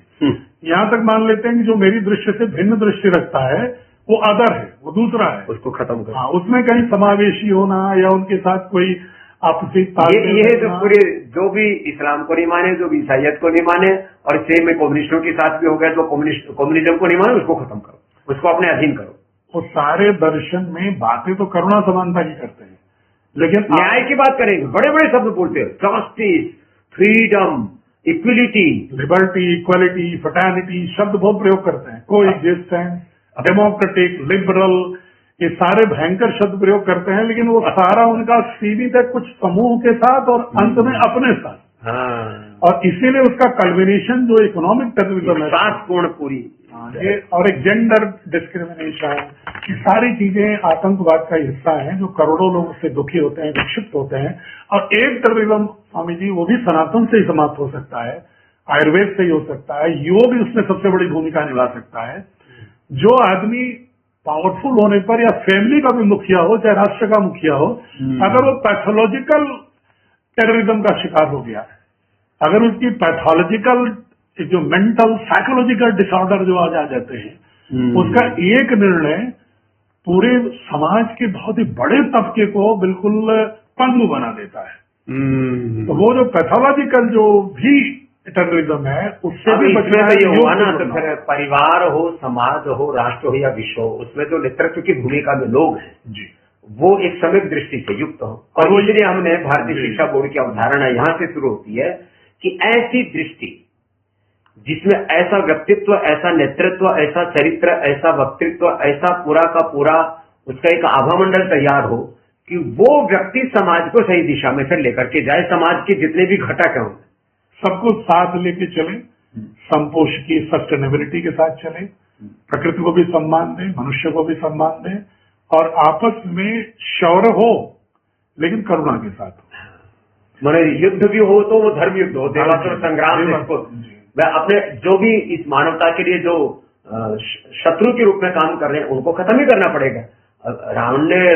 यहाँ तक मान लेते हैं कि जो मेरी दृष्टि से भिन्न दृष्टि रखता है वो अदर है, वो दूसरा है, उसको खत्म कर। हाँ, उसमें कहीं समावेशी होना या उनके साथ कोई आपसी ये जो पूरे जो भी इस्लाम को नहीं माने, जो भी ईसाइयत को नहीं माने, और सेम में कम्युनिस्टों के साथ भी हो गया, जो कम्युनिज्म को नहीं माने उसको खत्म करो, उसको अपने अधीन करो। वो सारे दर्शन में बातें तो करुणा समानता की करते हैं, लेकिन न्याय की बात करेंगे, बड़े बड़े शब्द बोलते हैं, justice, freedom, equality, liberty, equality, fraternity शब्द बहुत प्रयोग करते हैं, कोएग्जिस्टेंस, डेमोक्रेटिक, लिबरल, ये सारे भयंकर शब्द प्रयोग करते हैं, लेकिन वो सारा उनका सीमित है कुछ समूह के साथ और अंत में अपने साथ। और इसीलिए उसका कल्मिनेशन जो इकोनॉमिक टेररिज्म है, पूर्ण पूरी ये, और एक जेंडर डिस्क्रिमिनेशन, ये सारी चीजें आतंकवाद का हिस्सा है, जो करोड़ों लोग उससे दुखी होते हैं, विक्षिप्त होते हैं। और एक टेररिज्म, स्वामी जी, वो भी सनातन से ही समाप्त हो सकता है, आयुर्वेद से ही हो सकता है, योग भी उसमें सबसे बड़ी भूमिका निभा सकता है। जो आदमी पावरफुल होने पर या फैमिली का भी मुखिया हो, चाहे राष्ट्र का मुखिया हो, अगर वो पैथोलॉजिकल टेररिज्म का शिकार हो गया, अगर उसकी पैथोलॉजिकल जो मेंटल साइकोलॉजिकल डिसऑर्डर जो आज आ जाते हैं, उसका एक निर्णय पूरे समाज के बहुत ही बड़े तबके को बिल्कुल पंगु बना देता है। तो वो जो पैथोलॉजिकल जो भी टेररिज्म है, उससे भी बचना है। हुआ ना, तो फिर परिवार हो, समाज हो, राष्ट्र हो या विश्व हो, उसमें जो नेतृत्व की भूमिका में लोग हैं जी, वो एक सम्यक दृष्टि से युक्त हो। और इसलिए हमने भारतीय शिक्षा बोर्ड की अवधारणा यहाँ से शुरू होती है कि ऐसी दृष्टि जिसमें ऐसा व्यक्तित्व, ऐसा नेतृत्व, ऐसा चरित्र, ऐसा वक्तृत्व, ऐसा पूरा का पूरा उसका एक आभामंडल तैयार हो कि वो व्यक्ति समाज को सही दिशा में फिर लेकर के जाए। समाज के जितने भी घटक हैं सबको साथ लेके चले, संपोष की सस्टेनेबिलिटी के साथ चले, प्रकृति को भी सम्मान दें, मनुष्य को भी सम्मान दें, और आपस में शौर्य हो लेकिन करुणा के साथ हो। मैंने युद्ध भी हो तो वो धर्म युद्ध हो, देवासुर संग्राम में अपने जो भी इस मानवता के लिए जो शत्रु के रूप में काम कर रहे हैं उनको खत्म ही करना पड़ेगा। रावण ने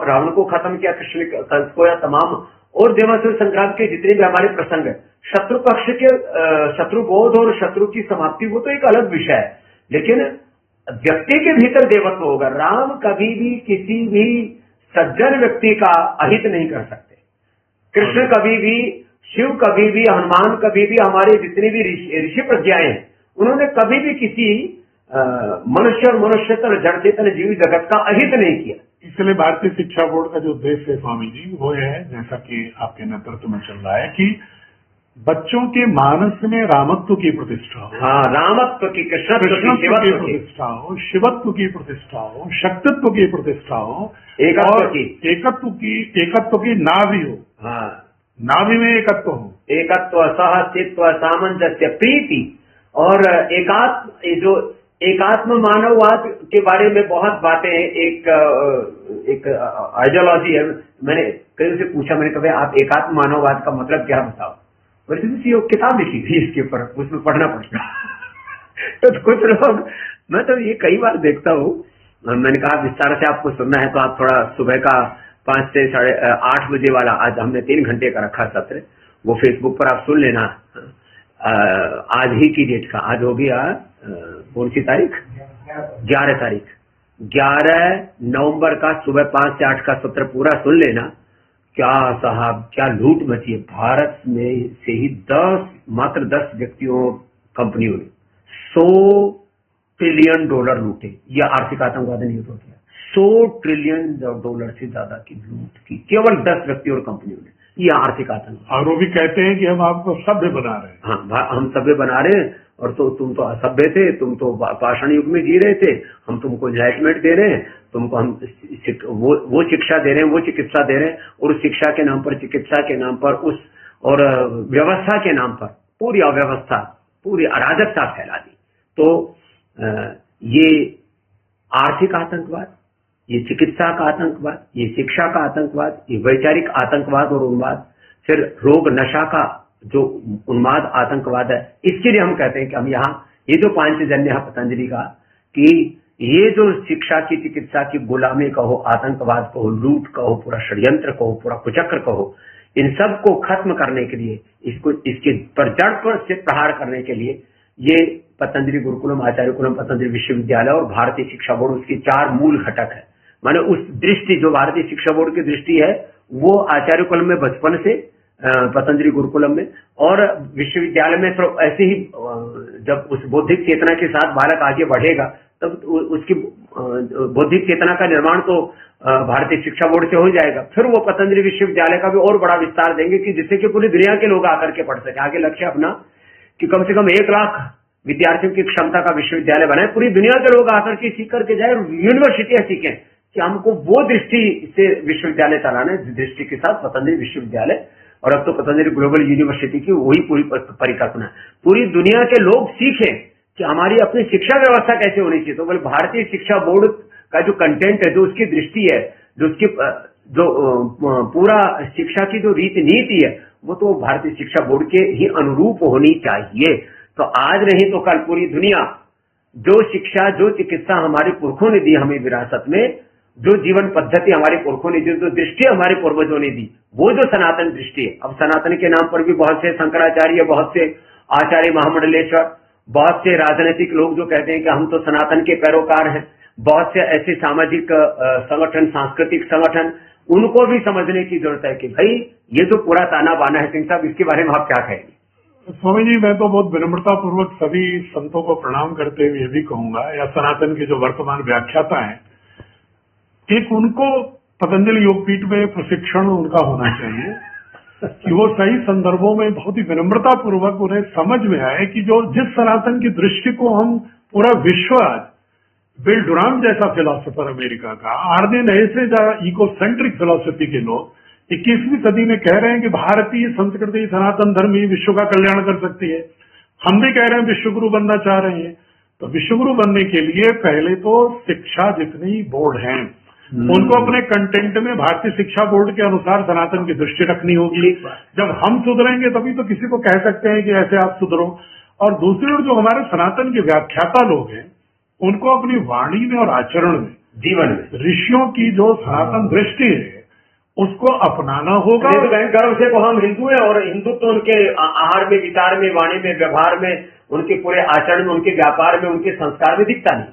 रावण को खत्म किया, कृष्ण को, या तमाम और देवासुर संग्राम के जितने भी हमारे प्रसंग है, शत्रु पक्ष के शत्रुबोध और शत्रु की समाप्ति वो तो एक अलग विषय है, लेकिन व्यक्ति के भीतर देवत्व होगा। राम कभी भी किसी भी सज्जन व्यक्ति का अहित नहीं कर सकते, कृष्ण कभी भी, शिव कभी भी, हनुमान कभी भी, हमारे जितने भी ऋषि प्रज्ञाएं हैं, उन्होंने कभी भी किसी मनुष्य और मनुष्यतर जड़ चेतन जीवी जगत का अहित नहीं किया। इसलिए भारतीय शिक्षा बोर्ड का जो उद्देश्य है स्वामी जी, वो है, जैसा कि आपके नेतृत्व में चल रहा है, कि बच्चों के मानस में रामत्व की प्रतिष्ठा हो, हाँ, रामत्व की, कृष्णत्व की प्रतिष्ठा हो, शिवत्व की प्रतिष्ठा हो, शक्तित्व की प्रतिष्ठा हो, एकत्व की नाभि हो, हाँ, नाभि में एकत्व हो, एकत्व, सहस्तित्व, सामंजस्य, प्रीति और जो एकात्म मानववाद के बारे में बहुत बातें, एक आइडियोलॉजी है। मैंने कहीं से पूछा, मैंने कहा आप एकात्म मानववाद का मतलब क्या बताओ, वैसे किताब लिखी थी इसके ऊपर, उसमें पढ़ना पड़ता तो कुछ लोग, मैं तो ये कई बार देखता हूँ, मैंने कहा विस्तार से आपको सुनना है तो आप थोड़ा सुबह का 5 से 8:30 बजे वाला, आज हमने 3 घंटे का रखा सत्र, वो फेसबुक पर आप सुन लेना। आज ही की डेट का, आज हो गया कौन सी तारीख, 11 तारीख, 11 नवंबर का सुबह 5 से 8 का सत्र पूरा सुन लेना। क्या साहब, क्या लूट मची है भारत में से ही। मात्र 10 व्यक्तियों, कंपनियों ने $100 ट्रिलियन लूटे। यह आर्थिक आतंकवाद नहीं हो गया, $100 ट्रिलियन से ज्यादा की लूट की केवल 10 व्यक्तियों और कंपनियों ने। यह आर्थिक आतंकवाद। और वो भी कहते हैं कि हम आपको सभ्य बना रहे हैं। हाँ, हम सभ्य बना रहे हैं और तो तुम तो असभ्य थे, तुम तो पाषाण युग में जी रहे थे, हम तुमको एनलाइटमेंट दे रहे हैं, तुमको हम वो शिक्षा दे रहे हैं, वो चिकित्सा दे रहे हैं, और उस शिक्षा के नाम पर, चिकित्सा के नाम पर, उस और व्यवस्था के नाम पर पूरी अव्यवस्था, पूरी अराजकता फैला दी। तो ये आर्थिक आतंकवाद, ये चिकित्सा का आतंकवाद, ये शिक्षा का आतंकवाद, ये वैचारिक आतंकवाद और उन्माद, फिर रोग नशा का जो उन्माद आतंकवाद है, इसके लिए हम कहते हैं कि हम यहाँ ये जो पांचजन्य है पतंजलि का, कि ये जो शिक्षा की, चिकित्सा की गुलामी कहो, आतंकवाद कहो, लूट कहो, पूरा षड्यंत्र कहो, पूरा कुचक्र कहो, इन सब को खत्म करने के लिए, इसको इसके पर जड़ पर से प्रहार करने के लिए ये पतंजलि गुरुकुलम, आचार्य कुलम, पतंजलि विश्वविद्यालय और भारतीय शिक्षा बोर्ड, उसकी 4 मूल घटक है। माने उस दृष्टि जो भारतीय शिक्षा बोर्ड की दृष्टि है, वो आचार्य कुलम में बचपन से, पतंजलि गुरुकुलम में, और विश्वविद्यालय में तो ऐसे ही जब उस बौद्धिक चेतना के साथ बालक आगे बढ़ेगा, तब उसकी बौद्धिक चेतना का निर्माण तो भारतीय शिक्षा बोर्ड से हो जाएगा। फिर वो पतंजलि विश्वविद्यालय का भी और बड़ा विस्तार देंगे कि जिससे कि पूरी दुनिया के लोग आकर के पढ़ सके। आगे लक्ष्य अपना कि कम से कम 1 लाख विद्यार्थियों की क्षमता का विश्वविद्यालय बनाए, पूरी दुनिया के लोग आकर के सीख करके जाए, यूनिवर्सिटियां सीखें कि हमको वो दृष्टि से विश्वविद्यालय चलाना है, दृष्टि के साथ पतंजलि विश्वविद्यालय, और अब तो पतंजलि ग्लोबल यूनिवर्सिटी की वही पूरी परिकल्पना है। पूरी दुनिया के लोग सीखें कि हमारी अपनी शिक्षा व्यवस्था कैसे होनी चाहिए। तो बोले भारतीय शिक्षा बोर्ड का जो कंटेंट है, जो उसकी दृष्टि है, जो उसकी जो पूरा शिक्षा की जो रीति नीति है, वो तो भारतीय शिक्षा बोर्ड के ही अनुरूप होनी चाहिए। तो आज नहीं तो कल पूरी दुनिया जो शिक्षा, जो चिकित्सा हमारे पुरखों ने दी हमें विरासत में, जो जीवन पद्धति हमारे पुरखों ने दी, जो दृष्टि हमारे पूर्वजों ने दी, वो जो सनातन दृष्टि है। अब सनातन के नाम पर भी बहुत से शंकराचार्य, बहुत से आचार्य महामंडलेश्वर, बहुत से राजनीतिक लोग जो कहते हैं कि हम तो सनातन के पैरोकार हैं, बहुत से ऐसे सामाजिक संगठन, सांस्कृतिक संगठन, उनको भी समझने की जरूरत है कि भाई ये जो पूरा ताना बाना है, सिंह साहब, इसके बारे में आप क्या कहेंगे? स्वामी जी, मैं तो बहुत विनम्रता पूर्वक सभी संतों को प्रणाम करते हुए ये भी कहूंगा, या सनातन के जो वर्तमान व्याख्याता हैं, एक उनको पतंजलि योगपीठ में प्रशिक्षण उनका होना चाहिए कि वो सही संदर्भों में बहुत ही विनम्रता पूर्वक उन्हें समझ में आए कि जो जिस सनातन की दृष्टि को हम पूरा विश्व आज, बिल डुराम जैसा फिलोसोफर अमेरिका का, आर्ने नैसे इको सेंट्रिक फिलोसफी के लोग 21वीं सदी में कह रहे हैं कि भारतीय संस्कृति, सनातन धर्म ही विश्व का कल्याण कर सकती है। हम भी कह रहे हैं विश्वगुरु बनना चाह रहे हैं। तो विश्वगुरु बनने के लिए पहले तो शिक्षा जितनी बोर्ड हैं, उनको अपने कंटेंट में भारतीय शिक्षा बोर्ड के अनुसार सनातन की दृष्टि रखनी होगी। जब हम सुधरेंगे तभी तो किसी को कह सकते हैं कि ऐसे आप सुधरो। और दूसरी ओर जो हमारे सनातन के व्याख्याता लोग हैं, उनको अपनी वाणी में और आचरण में, जीवन में ऋषियों की जो सनातन दृष्टि है उसको अपनाना होगा। गर्व से हम हिंदू हैं, और हिंदू तो उनके आहार में, विचार में, वाणी में, व्यवहार में, उनके पूरे आचरण में, उनके व्यापार में, उनके संस्कार में दिखता नहीं।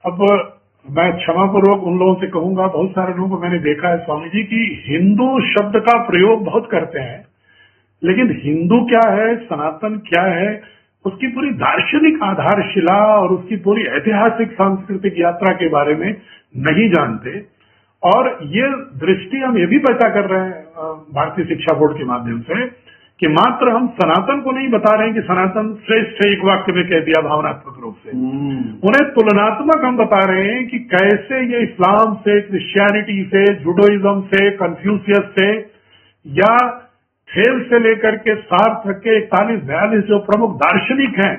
अब मैं क्षमा पूर्वक उन लोगों से कहूंगा, बहुत सारे लोगों को मैंने देखा है स्वामी जी की हिंदू शब्द का प्रयोग बहुत करते हैं, लेकिन हिंदू क्या है, सनातन क्या है, उसकी पूरी दार्शनिक आधारशिला और उसकी पूरी ऐतिहासिक सांस्कृतिक यात्रा के बारे में नहीं जानते। और ये दृष्टि हम ये भी पैदा कर रहे हैं भारतीय शिक्षा बोर्ड के माध्यम से कि मात्र हम सनातन को नहीं बता रहे हैं कि सनातन श्रेष्ठ है, एक वाक्य में कह दिया भावनात्मक रूप से, उन्हें तुलनात्मक हम बता रहे हैं कि कैसे ये इस्लाम से, क्रिश्चियनिटी से, जुडोइज्म से, कन्फ्यूशियस से, या थेल से लेकर के सार्थ के 41-42 जो प्रमुख दार्शनिक हैं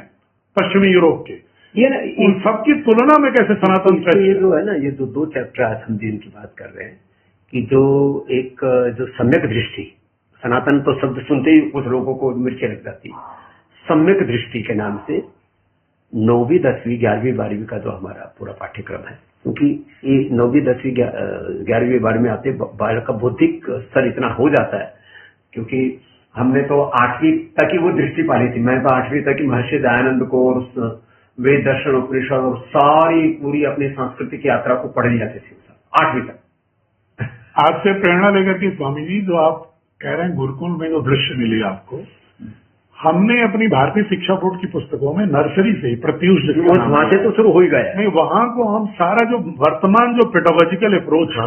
पश्चिमी यूरोप के, ये उन सबकी तुलना में कैसे सनातन श्रेष्ठ। ये जो है ना, ये 2 चैप्टर आज हम जिनकी बात कर रहे हैं कि जो एक जो सम्यक दृष्टि, सनातन तो शब्द सुनते ही कुछ लोगों को मिर्ची लग जाती है। सम्यक दृष्टि के नाम से 9वीं, 10वीं, 11वीं, 12वीं का जो हमारा पूरा पाठ्यक्रम है, क्योंकि ये 9वीं, 10वीं, 11वीं, 12वीं आते बालक का बौद्धिक स्तर इतना हो जाता है, क्योंकि हमने तो 8वीं तक ही वो दृष्टि पाली थी। मैं तो 8वीं तक ही महर्षि दयानंद को और वेद, दर्शन, उपनिषद और सारी पूरी अपनी सांस्कृतिक यात्रा को पढ़ लिया थे 8वीं तक। आज से प्रेरणा लेकर के स्वामी जी, जो आप कह रहे हैं गुरुकुल में जो दृश्य मिली आपको, हमने अपनी भारतीय शिक्षा बोर्ड की पुस्तकों में नर्सरी से ही प्रत्युष वहां से तो शुरू हो ही गया नहीं, वहां को हम सारा जो वर्तमान जो पेडागोजिकल अप्रोच है,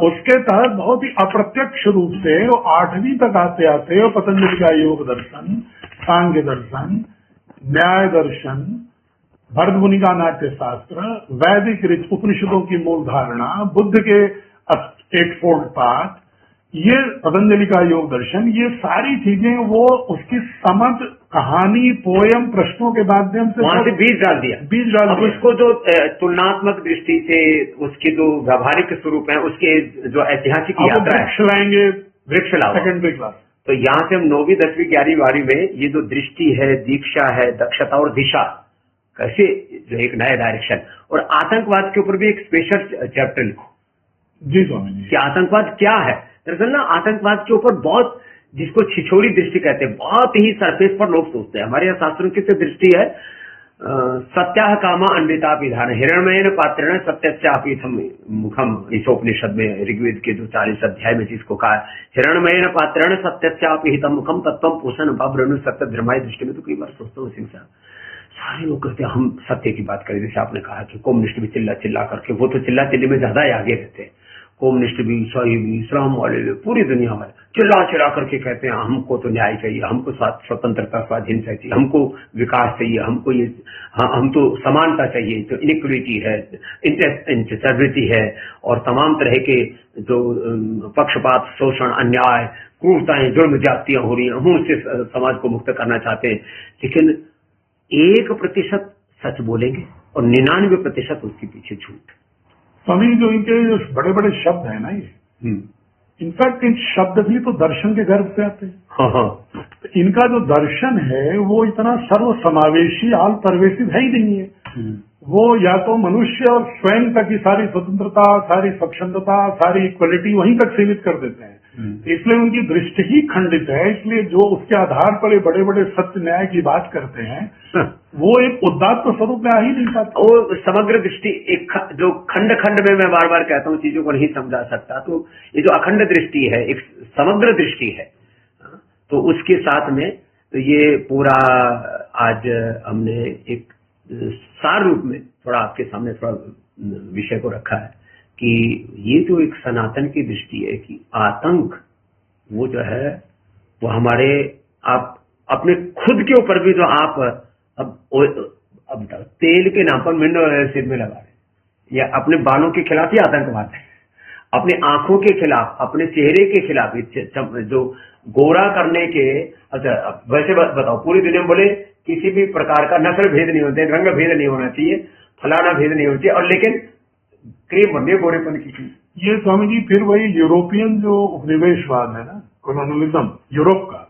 उसके तहत बहुत ही अप्रत्यक्ष रूप से 8वीं तक आते आते पतंजलि का योग दर्शन, सांख्य दर्शन, न्याय दर्शन, भरत मुनि का नाट्य शास्त्र, वैदिक ऋच उपनिषदों की मूल धारणा, बुद्ध के 8 पाठ, ये पतंजलि का योग दर्शन, ये सारी चीजें वो उसकी समझ, कहानी, पोयम, प्रश्नों के माध्यम से वहां से बीज डाल दिया। अब उसको जो तुलनात्मक दृष्टि से उसके जो व्यावहारिक स्वरूप है, उसके जो ऐतिहासिक यात्रा है, लाएंगे वृक्ष लाओ सेकेंडरी क्लास। तो यहाँ से हम 9वीं 10वीं 11वीं 12वीं में ये जो दृष्टि है, दीक्षा है, दक्षता और दिशा, कैसे जो एक नया डायरेक्शन, और आतंकवाद के ऊपर भी एक स्पेशल चैप्टर लिखो। जी स्वामी जी। कि आतंकवाद क्या है। दरअसल ना आतंकवाद के ऊपर बहुत, जिसको छिछोरी दृष्टि कहते हैं, बहुत ही सरफेस पर लोग सोचते हैं। हमारे यहाँ शास्त्रों की दृष्टि है, सत्याह कामा अन्विता विधान हिरण्मयेन पात्रेण सत्यच्चापीथम मुखम, इस उपनिषद में ऋग्वेद के जो 40 अध्याय में जिसको कहा हिरण्मयेन पात्रेण सत्यच्चापीहितम मुखम तत्वम पोषण भव्रनु सत्य धर्माय दृष्टि में। तो कई बार सोचता हूँ सिंह साहब, सारे लोग कहते हैं हम सत्य की बात करें, जैसे आपने कहा कि कम्युनिस्ट भी चिल्ला चिल्ला करके, वो तो चिल्ला चिल्ली में ज्यादा ही आगे रहते हैं, कम्युनिस्ट भी, ईसाई भी, इस्लाम वाले भी, पूरी दुनिया में चिल्ला चिल्ला करके कहते हैं हमको तो न्याय चाहिए, हमको स्वतंत्रता स्वाधीन चाहिए, हमको विकास चाहिए, हमको ये, हम तो समानता चाहिए, तो इनइक्वलिटी है, इंटेग्रिटी है, और तमाम तरह के जो पक्षपात, शोषण, अन्याय, क्रूरताएं, जुर्म ज्यादतियां हो रही हैं, हम उससे समाज को मुक्त करना चाहते हैं। लेकिन 1% सच बोलेंगे और 99% उसके पीछे झूठ। स्वामी जो इनके बड़े बड़े शब्द है ना, ये इनफैक्ट इन शब्द भी तो दर्शन के गर्भ से आते हैं। हाँ। तो इनका जो दर्शन है वो इतना सर्व समावेशी, आल परवेशिव है ही नहीं है। वो या तो मनुष्य और स्वयं तक की सारी स्वतंत्रता, सारी स्वच्छंदता, सारी इक्वलिटी वहीं तक सीमित कर देते हैं। इसलिए उनकी दृष्टि ही खंडित है। इसलिए जो उसके आधार पर ये बड़े बड़े सत्य न्याय की बात करते हैं वो एक उदात्त स्वरूप में आ ही नहीं पाता। वो समग्र दृष्टि, एक जो खंड खंड में मैं बार बार कहता हूँ चीजों को नहीं समझा सकता, तो ये जो अखंड दृष्टि है, एक समग्र दृष्टि है, तो उसके साथ में तो ये पूरा आज हमने एक सार रूप में थोड़ा आपके सामने थोड़ा विषय को रखा है कि ये जो एक सनातन की दृष्टि है कि आतंक वो जो है वो हमारे, आप अपने खुद के ऊपर भी जो आप अब तेल के नाम पर मिनरल ऑयल सिर में लगा रहे, या अपने बालों के खिलाफ ही आतंकवाद है, अपने आंखों के खिलाफ, अपने चेहरे के खिलाफ, जो गोरा करने के। अच्छा वैसे बताओ, पूरी दुनिया में बोले किसी भी प्रकार का नस्ल भेद नहीं होते, रंग भेद नहीं होना चाहिए, फलाना भेद नहीं होना चाहिए, और लेकिन क्रीम बननी है गोरेपन की। ये स्वामी जी फिर वही यूरोपियन जो उपनिवेशवाद है ना, कॉलोनियलिज्म यूरोप का,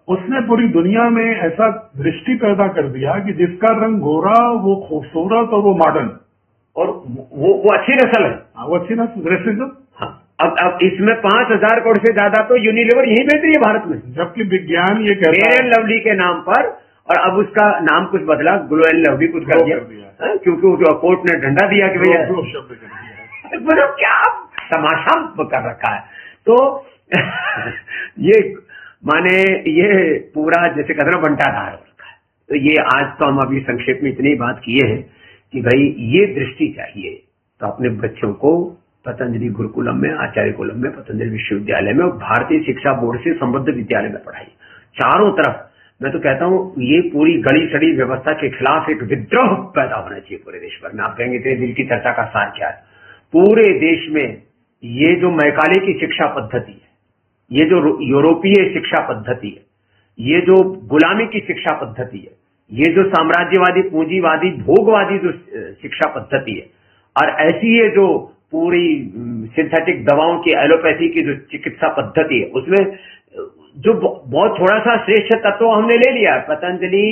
उसने पूरी दुनिया में ऐसा दृष्टि पैदा कर दिया कि जिसका रंग गोरा वो खूबसूरत और वो मॉडर्न, और वो अच्छी नस्ल है। वो अच्छी नस्ल, रेसिज्म। हाँ, अब इसमें 5000 करोड़ से ज्यादा तो यूनिलीवर यही बेच रही है भारत में, जबकि विज्ञान ये कहता है फेयर एंड लवली के नाम पर, और अब उसका नाम कुछ बदला, ग्लो एंड लवली कुछ कर दिया, क्योंकि कोर्ट ने डंडा दिया कि भैया शब्द कर दिया। मतलब क्या तमाशा कर रखा है। तो ये माने ये पूरा जैसे कदर बंटाधार हो रखा है। तो ये आज तो हम अभी संक्षेप में इतनी बात किए हैं कि भाई ये दृष्टि चाहिए, तो अपने बच्चों को पतंजलि गुरुकुलम में, आचार्य कुलम में, पतंजलि विश्वविद्यालय में और भारतीय शिक्षा बोर्ड से संबद्ध विद्यालय में पढ़ाई। चारों तरफ मैं तो कहता हूँ ये पूरी गड़ी सड़ी व्यवस्था के खिलाफ एक विद्रोह पैदा होना चाहिए पूरे देश भर में। आप कहेंगे इतने दिल की चर्चा का सार क्या है? पूरे देश में ये जो मैकाले की शिक्षा पद्धति है, ये जो यूरोपीय शिक्षा पद्धति है, ये जो गुलामी की शिक्षा पद्धति है, ये जो साम्राज्यवादी, पूंजीवादी, भोगवादी जो शिक्षा पद्धति है, और ऐसी ये जो पूरी सिंथेटिक दवाओं की, एलोपैथी की जो चिकित्सा पद्धति है, उसमें जो बहुत थोड़ा सा श्रेष्ठ तत्व हमने ले लिया। Patanjali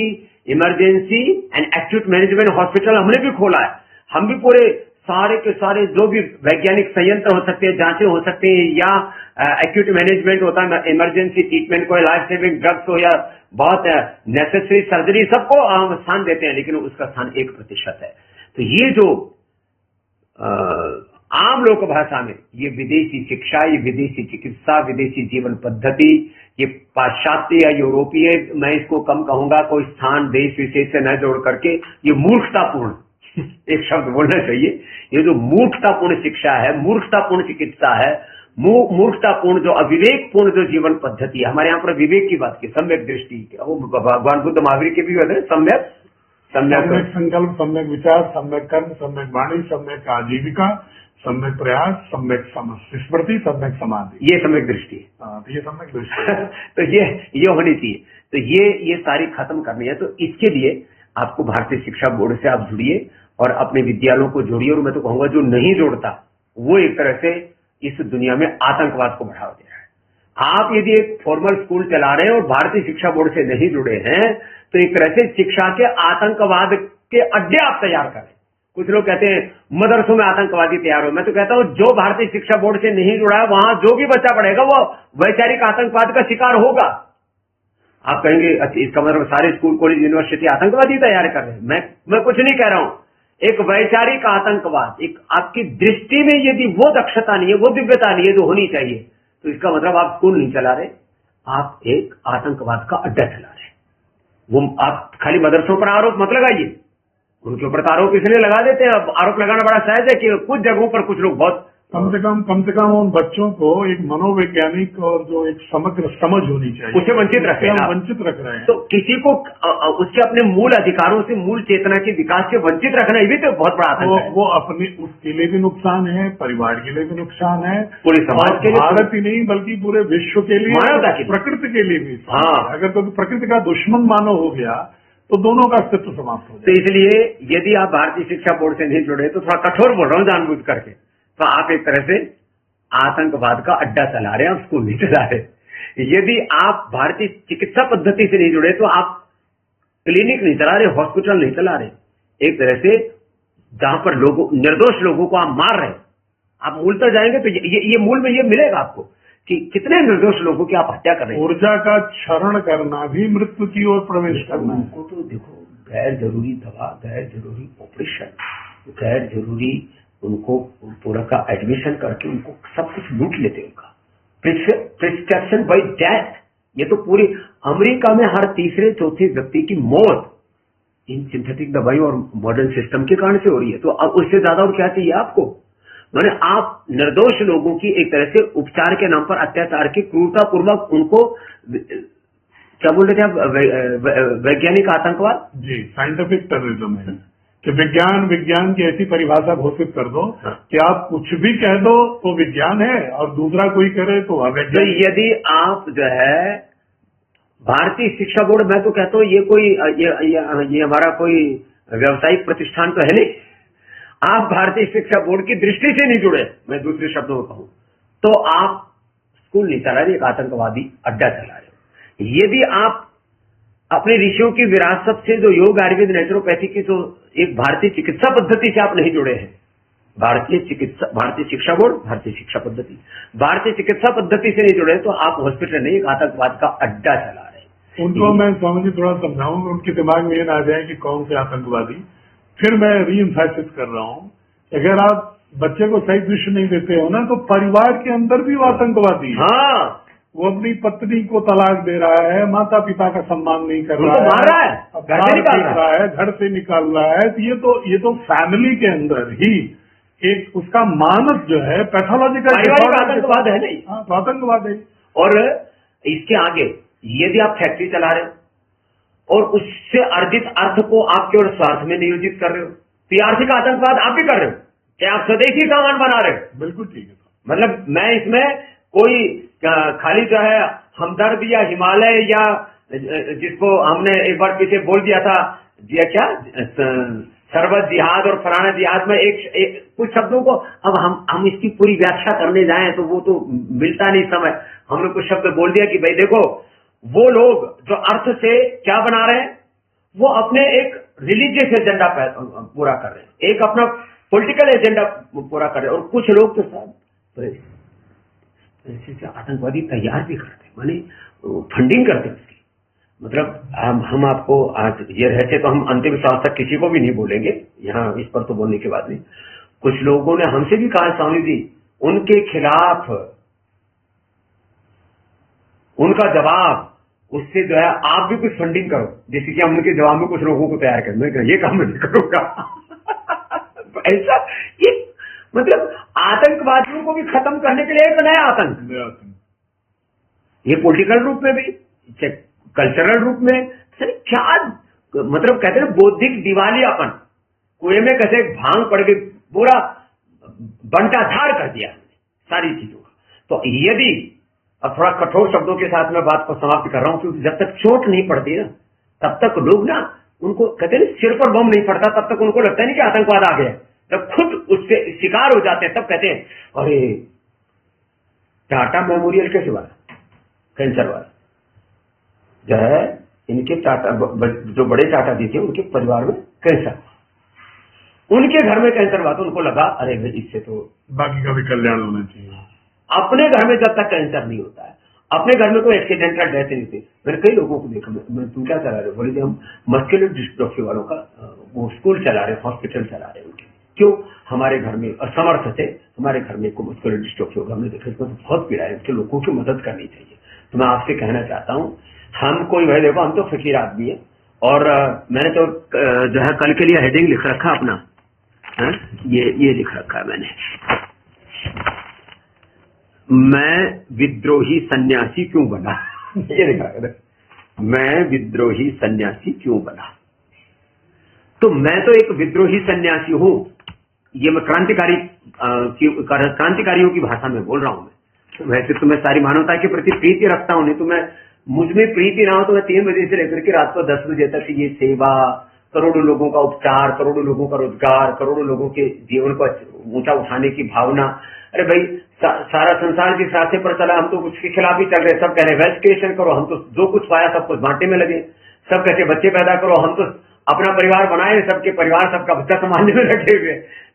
emergency and acute management hospital हमने भी खोला है। हम भी पूरे सारे के सारे जो भी वैज्ञानिक संयंत्र हो सकते हैं, जांचें हो सकती हैं, या एक्यूट मैनेजमेंट होता है, इमरजेंसी ट्रीटमेंट को, लाइफ सेविंग ड्रग्स हो, या बहुत नेसेसरी सर्जरी, सबको हम स्थान देते हैं, लेकिन उसका स्थान 1% है। तो ये जो आम लोक भाषा में ये विदेशी शिक्षा, ये विदेशी चिकित्सा, विदेशी जीवन पद्धति, ये पाश्चात्य या यूरोपीय, मैं इसको कम कहूंगा, कोई स्थान देश विशेष से न जोड़ करके, ये मूर्खतापूर्ण एक शब्द बोलना चाहिए, ये जो मूर्खतापूर्ण शिक्षा है, मूर्खतापूर्ण चिकित्सा है, मूर्खतापूर्ण, जो अविवेकपूर्ण जो जीवन पद्धति है, हमारे यहाँ पर विवेक की बात की, सम्यक दृष्टि, वो भगवान बुद्ध महावीर के भी कहते हैं सम्यक संकल्प, सम्यक विचार, सम्यक कर्म, सम्यक वाणी, सम्यक आजीविका, सम्यक प्रयास, सम्यक स्मृति, सम्यक समाधि, ये सम्यक दृष्टि है। तो ये सम्यक दृष्टि तो ये होनी चाहिए। तो ये सारी खत्म करनी है। तो इसके लिए आपको भारतीय शिक्षा बोर्ड से आप जुड़िए और अपने विद्यालयों को जोड़िए। और मैं तो कहूंगा जो नहीं जोड़ता वो एक तरह से इस दुनिया में आतंकवाद को बढ़ावा दे रहा है। आप यदि एक फॉर्मल स्कूल चला रहे हैं और भारतीय शिक्षा बोर्ड से नहीं जुड़े हैं तो एक तरह से शिक्षा के आतंकवाद के अड्डे आप तैयार करें। कुछ लोग कहते हैं मदरसों में आतंकवादी तैयार हो। मैं तो कहता हूं जो भारतीय शिक्षा बोर्ड से नहीं जुड़ा है वहां जो भी बच्चा पढ़ेगा वो वैचारिक आतंकवाद का शिकार होगा। आप कहेंगे अच्छा इसका मतलब सारे स्कूल कॉलेज यूनिवर्सिटी आतंकवादी तैयार कर रहे हैं। मैं कुछ नहीं कह रहा हूं। एक वैचारिक आतंकवाद, एक आपकी दृष्टि में यदि वो दक्षता नहीं है, वो दिव्यता नहीं है जो होनी चाहिए, तो इसका मतलब आप स्कूल नहीं चला रहे, आप एक आतंकवाद का अड्डा चला रहे। वो आप खाली मदरसों पर आरोप मत लगाइए, उनके ऊपर आरोप इसलिए लगा देते हैं। आरोप लगाना बड़ा सहज है कि कुछ जगहों पर कुछ लोग बहुत कम से कम उन बच्चों को एक मनोवैज्ञानिक और जो एक समग्र समझ होनी चाहिए, उसे वंचित रख रहे हैं। तो किसी को उसके अपने मूल अधिकारों से, मूल चेतना के विकास से वंचित रखना, ये भी तो बहुत बड़ा आतंक है। वो अपने उसके लिए भी नुकसान है, परिवार के लिए भी नुकसान है, पूरे समाज के लिए, भारत ही नहीं बल्कि पूरे विश्व के लिए, मानवता की, प्रकृति के लिए भी। हाँ, अगर तो प्रकृति का दुश्मन मानव हो गया तो दोनों का अस्तित्व समाप्त हो जाए। तो इसलिए यदि आप भारतीय शिक्षा बोर्ड से नहीं जुड़े तो थोड़ा कठोर बोल रहा हूँ जानबूझ करके, तो आप एक तरह से आतंकवाद का अड्डा चला रहे हैं, आप स्कूल नहीं चला रहे। यदि आप भारतीय चिकित्सा पद्धति से नहीं जुड़े तो आप क्लिनिक नहीं चला रहे, हॉस्पिटल नहीं चला रहे। एक तरह से जहां पर निर्दोष लोगों को आप मार रहे हैं, आप मूल तक जाएंगे तो ये मूल में ये मिलेगा आपको कि कितने निर्दोष लोगों की आप हत्या कर रहे हैं। ऊर्जा का क्षरण करना भी मृत्यु की ओर प्रवेश करना है। उनको तो देखो गैर जरूरी दवा, गैर जरूरी ऑपरेशन, गैर जरूरी उनको पूरा का एडमिशन करके उनको सब कुछ लूट लेते हैं। उनका प्रिस्क्रिप्शन बाय डेथ, ये तो पूरी अमेरिका में हर तीसरे चौथे व्यक्ति की मौत इन सिंथेटिक दवाई और मॉडर्न सिस्टम के कारण से हो रही है। तो अब उससे ज्यादा और क्या चाहिए आपको? मैंने आप निर्दोष लोगों की एक तरह से उपचार के नाम पर अत्याचार की क्रूरतापूर्वक उनको क्या बोल रहे थे आप, वैज्ञानिक आतंकवाद, जी साइंटिफिक टेररिज्म है कि विज्ञान की ऐसी परिभाषा घोषित कर दो कि आप कुछ भी कह दो तो विज्ञान है और दूसरा कोई करे तो अवैज्ञानिक। तो यदि आप जो है भारतीय शिक्षा बोर्ड, मैं तो कहता हूँ ये कोई ये हमारा कोई व्यावसायिक प्रतिष्ठान तो है नहीं। आप भारतीय शिक्षा बोर्ड की दृष्टि से नहीं जुड़े, मैं दूसरे शब्दों में कहूं तो आप स्कूल नहीं चला रहे, एक आतंकवादी अड्डा चला रहे। यदि आप अपने ऋषियों की विरासत से जो योग, आयुर्वेद, नेचुरोपैथी की जो एक भारतीय चिकित्सा पद्धति से आप नहीं जुड़े हैं, भारतीय शिक्षा बोर्ड, भारतीय शिक्षा पद्धति, भारतीय चिकित्सा पद्धति से नहीं जुड़े तो आप हॉस्पिटल नहीं, एक आतंकवाद का अड्डा चला रहे हैं। उनको मैं स्वामी जी थोड़ा समझाऊंगा, उनके दिमाग में ये ना आ जाए कि कौन से आतंकवादी। फिर मैं रीइंफासिस कर रहा हूँ, अगर आप बच्चे को सही दृश्य नहीं देते हो ना तो परिवार के अंदर भी वो आतंकवादी है। हाँ, वो अपनी पत्नी को तलाक दे रहा है, माता पिता का सम्मान नहीं कर रहा है, घर से निकाल रहा है। तो ये तो फैमिली के अंदर ही एक उसका मानस जो है पैथोलॉजिकल आतंकवाद है नहीं। हाँ, तो आतंकवाद है। और इसके आगे यदि आप फैक्ट्री चला रहे हो और उससे अर्जित अर्थ को आप केवल स्वार्थ में नियोजित कर रहे हो तो आर्थिक आतंकवाद आप भी कर रहे हो। क्या आप स्वदेशी सामान बना रहे हो? बिल्कुल ठीक है। मतलब मैं इसमें कोई खाली जो है हमदर्द या हिमालय या जिसको हमने एक बार पीछे बोल दिया था क्या सरबत जिहाद और फलाना जिहाद में एक कुछ शब्दों को अब हम इसकी पूरी व्याख्या करने जाएं तो वो तो मिलता नहीं समय। हमने कुछ शब्द बोल दिया कि भाई देखो वो लोग जो अर्थ से क्या बना रहे हैं, वो अपने एक रिलीजियस एजेंडा पूरा कर रहे हैं, एक अपना पॉलिटिकल एजेंडा पूरा कर रहे हैं। और कुछ लोग तो साहब ऐसे आतंकवादी तैयार भी करते हैं, माने फंडिंग करते हैं उसकी। मतलब हम आपको आज ये रहते तो हम अंतिम सांस तक किसी को भी नहीं बोलेंगे, यहाँ इस पर तो बोलने के बाद नहीं। कुछ लोगों ने हमसे भी कहा स्वामी जी उनके खिलाफ उनका जवाब, उससे जो है आप भी कुछ फंडिंग करो, जैसे कि हम उनके जवाब में कुछ लोगों को तैयार करें। मैं ये काम नहीं करूंगा। ऐसा ये मतलब आतंकवादियों को भी खत्म करने के लिए एक नया आतंक, ये पॉलिटिकल रूप में भी, कल्चरल रूप में। सर क्या मतलब कहते हैं बौद्धिक दिवालियापन, कुएं में कैसे भांग पड़ गई, पूरा बंटाधार कर दिया सारी चीजों का। तो यदि, अब थोड़ा कठोर शब्दों के साथ मैं बात को समाप्त कर रहा हूं, क्योंकि जब तक चोट नहीं पड़ती ना तब तक लोग ना, उनको कहते हैं सिर पर बम नहीं पड़ता तब तक उनको लगता है नहीं कि आतंकवाद आ गया। जब खुद उससे शिकार हो जाते हैं तब कहते हैं अरे टाटा मेमोरियल कैसे बना, कैंसर वाला जो है, इनके टाटा जो बड़े टाटा जी थे उनके परिवार में कैंसर, उनके घर में कैंसर हुआ तो उनको लगा अरे भाई इससे तो बाकी का भी कल्याण होना चाहिए। अपने घर में जब तक कैंसर नहीं होता है, अपने घर में कोई एक्सीडेंटल डेथ नहीं थी। मैंने कई लोगों को देखा, मैं तुम क्या चला रहे हो, बोले हम मस्कुलर डिस्ट्रोफी वालों का वो स्कूल चला रहे, हॉस्पिटल चला रहे उनके, क्यों हमारे घर में असमर्थ थे, हमारे घर में को मस्कुलर डिस्ट्रोफी होगा, हमने देखा इसमें बहुत पीड़ा है, इसके लोगों की मदद करनी चाहिए। तो मैं आपसे कहना चाहता हूँ, हम कोई भाई देखो, हम तो फकीर आदमी है, और मैंने तो जो है कल के लिए हेडिंग लिख रखा अपना, ये लिख रखा है मैंने, मैं विद्रोही सन्यासी क्यों बना। ये लिखा है, मैं विद्रोही सन्यासी क्यों बना। तो मैं तो एक विद्रोही सन्यासी हूं, ये मैं क्रांतिकारियों की भाषा में बोल रहा हूं। मैं वैसे तो मैं सारी मानवता के प्रति प्रीति रखता हूं, नहीं तो मैं, मुझ में प्रीति ना हो तो मैं 3 बजे से लेकर के रात को 10 बजे तक ये सेवा, करोड़ों लोगों का उपचार, करोड़ों लोगों का रोजगार, करोड़ों लोगों के जीवन को ऊंचा उठाने की भावना। अरे भाई सारा संसार जिस रास्ते पर चला, हम तो उसके खिलाफ ही चल रहे। सब कह रहे वेल्थ क्रिएशन करो, हम तो जो कुछ पाया सब कुछ बांटने में लगे। सब कहते बच्चे पैदा करो, हम तो अपना परिवार बनाए, सबके परिवार सबका बच्चा संभालने में लगे हुए।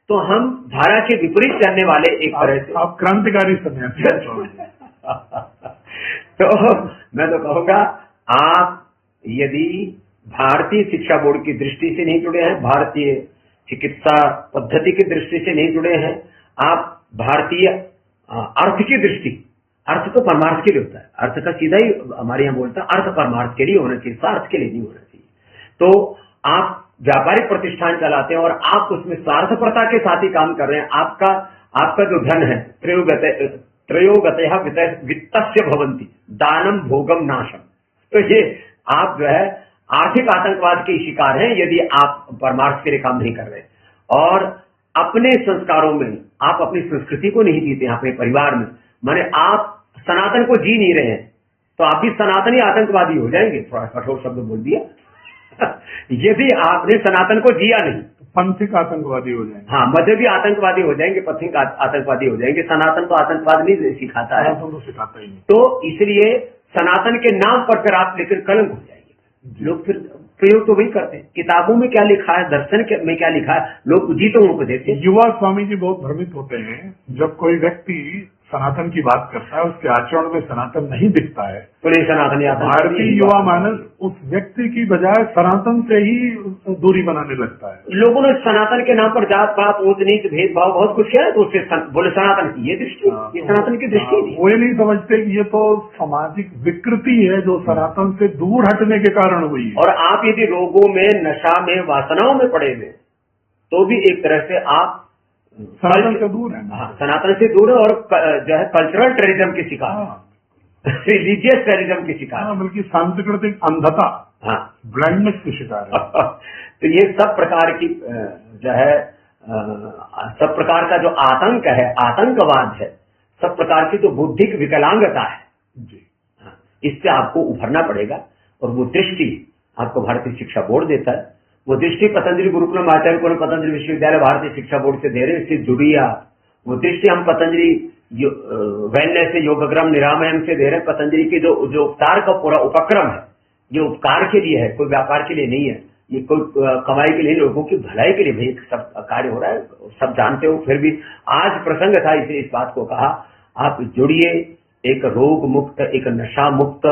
तो हम धारा के विपरीत चलने वाले एक तरह से, आप क्रांतिकारी सन्यासी। तो मैं तो कहूंगा, आप यदि भारतीय शिक्षा बोर्ड की दृष्टि से नहीं जुड़े हैं, भारतीय चिकित्सा पद्धति की दृष्टि से नहीं जुड़े हैं, आप भारतीय अर्थ की दृष्टि, अर्थ तो परमार्थ के लिए होता है, अर्थ का सीधा ही हमारे यहाँ बोलता है, अर्थ परमार्थ के लिए होना चाहिए, स्वार्थ के लिए नहीं होना चाहिए। तो आप व्यापारिक प्रतिष्ठान चलाते हैं और आप उसमें स्वार्थपरता के साथ ही काम कर रहे हैं। आपका जो धन है त्रयोगतया वित्तस्य भवन्ति दानम भोगम नाशम, तो ये आप जो है आर्थिक आतंकवाद के शिकार हैं यदि आप परमार्थ के लिए काम नहीं कर रहे, और अपने संस्कारों में आप अपनी संस्कृति को नहीं जीते हैं, अपने परिवार में, माने आप सनातन को जी नहीं रहे हैं, तो आप भी सनातनी आतंकवादी हो जाएंगे। थोड़ा कठोर शब्द बोल दिया। यदि आपने सनातन को जिया नहीं, पंथिक आतंकवादी हो जाएंगे। हाँ, मजहबी आतंकवादी हो जाएंगे, पंथिक आतंकवादी हो जाएंगे। सनातन तो आतंकवाद नहीं सिखाता है, तो सिखाता ही नहीं। तो इसलिए सनातन के नाम पर फिर आप लेकर कलंक हो जाएंगे। लोग फिर प्रयोग तो वही करते हैं, किताबों में क्या लिखा है, दर्शन में क्या लिखा है, लोग जीतों को देते हैं। युवा स्वामी जी बहुत भ्रमित होते हैं जब कोई व्यक्ति सनातन की बात करता है, उसके आचरण में सनातन नहीं दिखता है, तो नहीं सनातन। भारतीय युवा मानस उस व्यक्ति की बजाय सनातन से ही दूरी बनाने लगता है। लोगों ने सनातन के नाम पर जात पात ऊंच नीच भेदभाव बहुत कुछ किया है, तो उससे बोले सनातन की ये दृष्टि, ये सनातन की दृष्टि नहीं। वो ये नहीं समझते कि ये तो सामाजिक विकृति है जो सनातन से दूर हटने के कारण हुई है। और आप यदि रोगों में, नशा में, वासनाओं में पड़े हुए तो भी एक तरह से आप सनातन से दूर है। हाँ, सनातन से दूर है, और जो है कल्चरल टेररिज्म के शिकार, रिलीजियस टेररिज्म के शिकार, बल्कि सांस्कृतिक अंधता, हाँ, ब्लाइंडनेस के शिकार है। तो ये सब प्रकार की जो है सब प्रकार का जो आतंक है, आतंकवाद है, सब प्रकार की जो बौद्धिक विकलांगता है जी, इससे आपको उभरना पड़ेगा। और वो दृष्टि आपको भारतीय शिक्षा बोर्ड देता है, वो दृष्टि पतंजलि गुरुकुलम आचार्य को पतंजलि विश्वविद्यालय भारतीय शिक्षा बोर्ड से दे रहे हैं, इससे जुड़िए आप। वो दृष्टि हम पतंजलि वेलनेस से योगग्राम निरामयम से दे रहे हैं। पतंजलि के जो उपचार का पूरा उपक्रम है, ये उपकार के लिए है, कोई व्यापार के लिए नहीं है, ये कोई कमाई के लिए, लोगों की भलाई के लिए भाई सब कार्य हो रहा है, सब जानते हो। फिर भी आज प्रसंग था, इसलिए इस बात को कहा, आप जुड़िए एक रोग मुक्त, एक नशा मुक्त,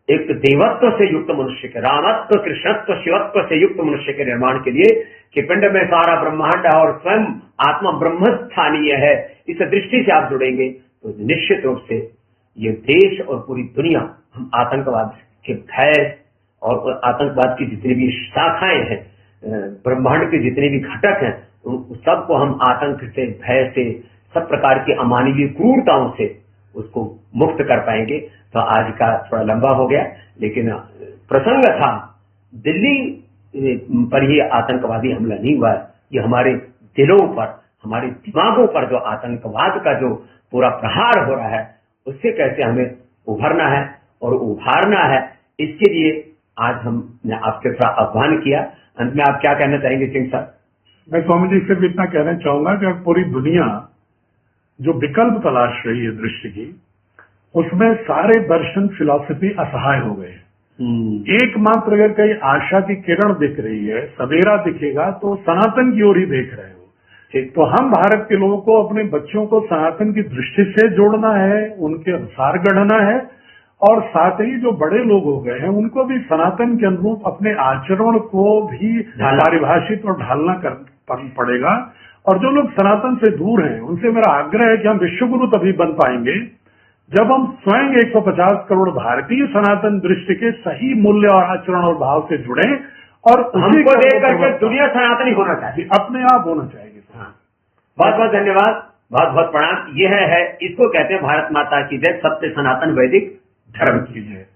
एक देवत्व से युक्त मनुष्य के, रामत्व, कृष्णत्व, शिवत्व से युक्त मनुष्य के निर्माण के लिए, कि पिंड में सारा ब्रह्मांड है और स्वयं आत्मा ब्रह्मस्थानीय है, इस दृष्टि से आप जुड़ेंगे तो निश्चित रूप से ये देश और पूरी दुनिया, हम आतंकवाद के भय और आतंकवाद की जितनी भी शाखाएं हैं, ब्रह्मांड के जितने भी घटक हैं, सबको हम आतंक से, भय से, सब प्रकार की अमानवीय क्रूरताओं से उसको मुक्त कर पाएंगे। तो आज का थोड़ा लंबा हो गया, लेकिन प्रसंग था, दिल्ली पर ही आतंकवादी हमला नहीं हुआ, ये हमारे दिलों पर, हमारे दिमागों पर जो आतंकवाद का जो पूरा प्रहार हो रहा है, उससे कैसे हमें उभरना है और उभारना है, इसके लिए आज हमने आपके साथ आह्वान किया। अंत में आप क्या कहना चाहेंगे सिंह साहब? मैं स्वामी जी से भी इतना कहना चाहूंगा कि पूरी दुनिया जो विकल्प तलाश रही है दृष्टि की, उसमें सारे दर्शन, फिलॉसफी असहाय हो गए। एकमात्र अगर कहीं आशा की किरण दिख रही है, सवेरा दिखेगा, तो सनातन की ओर ही देख रहे हो। तो हम भारत के लोगों को, अपने बच्चों को सनातन की दृष्टि से जोड़ना है, उनके अनुसार गढ़ना है, और साथ ही जो बड़े लोग हो गए हैं उनको भी सनातन के अनुरूप अपने आचरण को भी परिभाषित और ढालना पड़ेगा। और जो लोग सनातन से दूर हैं, उनसे मेरा आग्रह है कि हम विश्वगुरु तभी बन पाएंगे जब हम स्वयं 150 करोड़ भारतीय सनातन दृष्टि के सही मूल्य और आचरण और भाव से जुड़े, और हमको देख करके दुनिया सनातनी होना चाहिए, अपने आप होना चाहिए। बहुत बहुत धन्यवाद, बहुत बहुत प्रणाम। यह है, इसको कहते हैं भारत माता की जय, सत्य सनातन वैदिक धर्म की जय।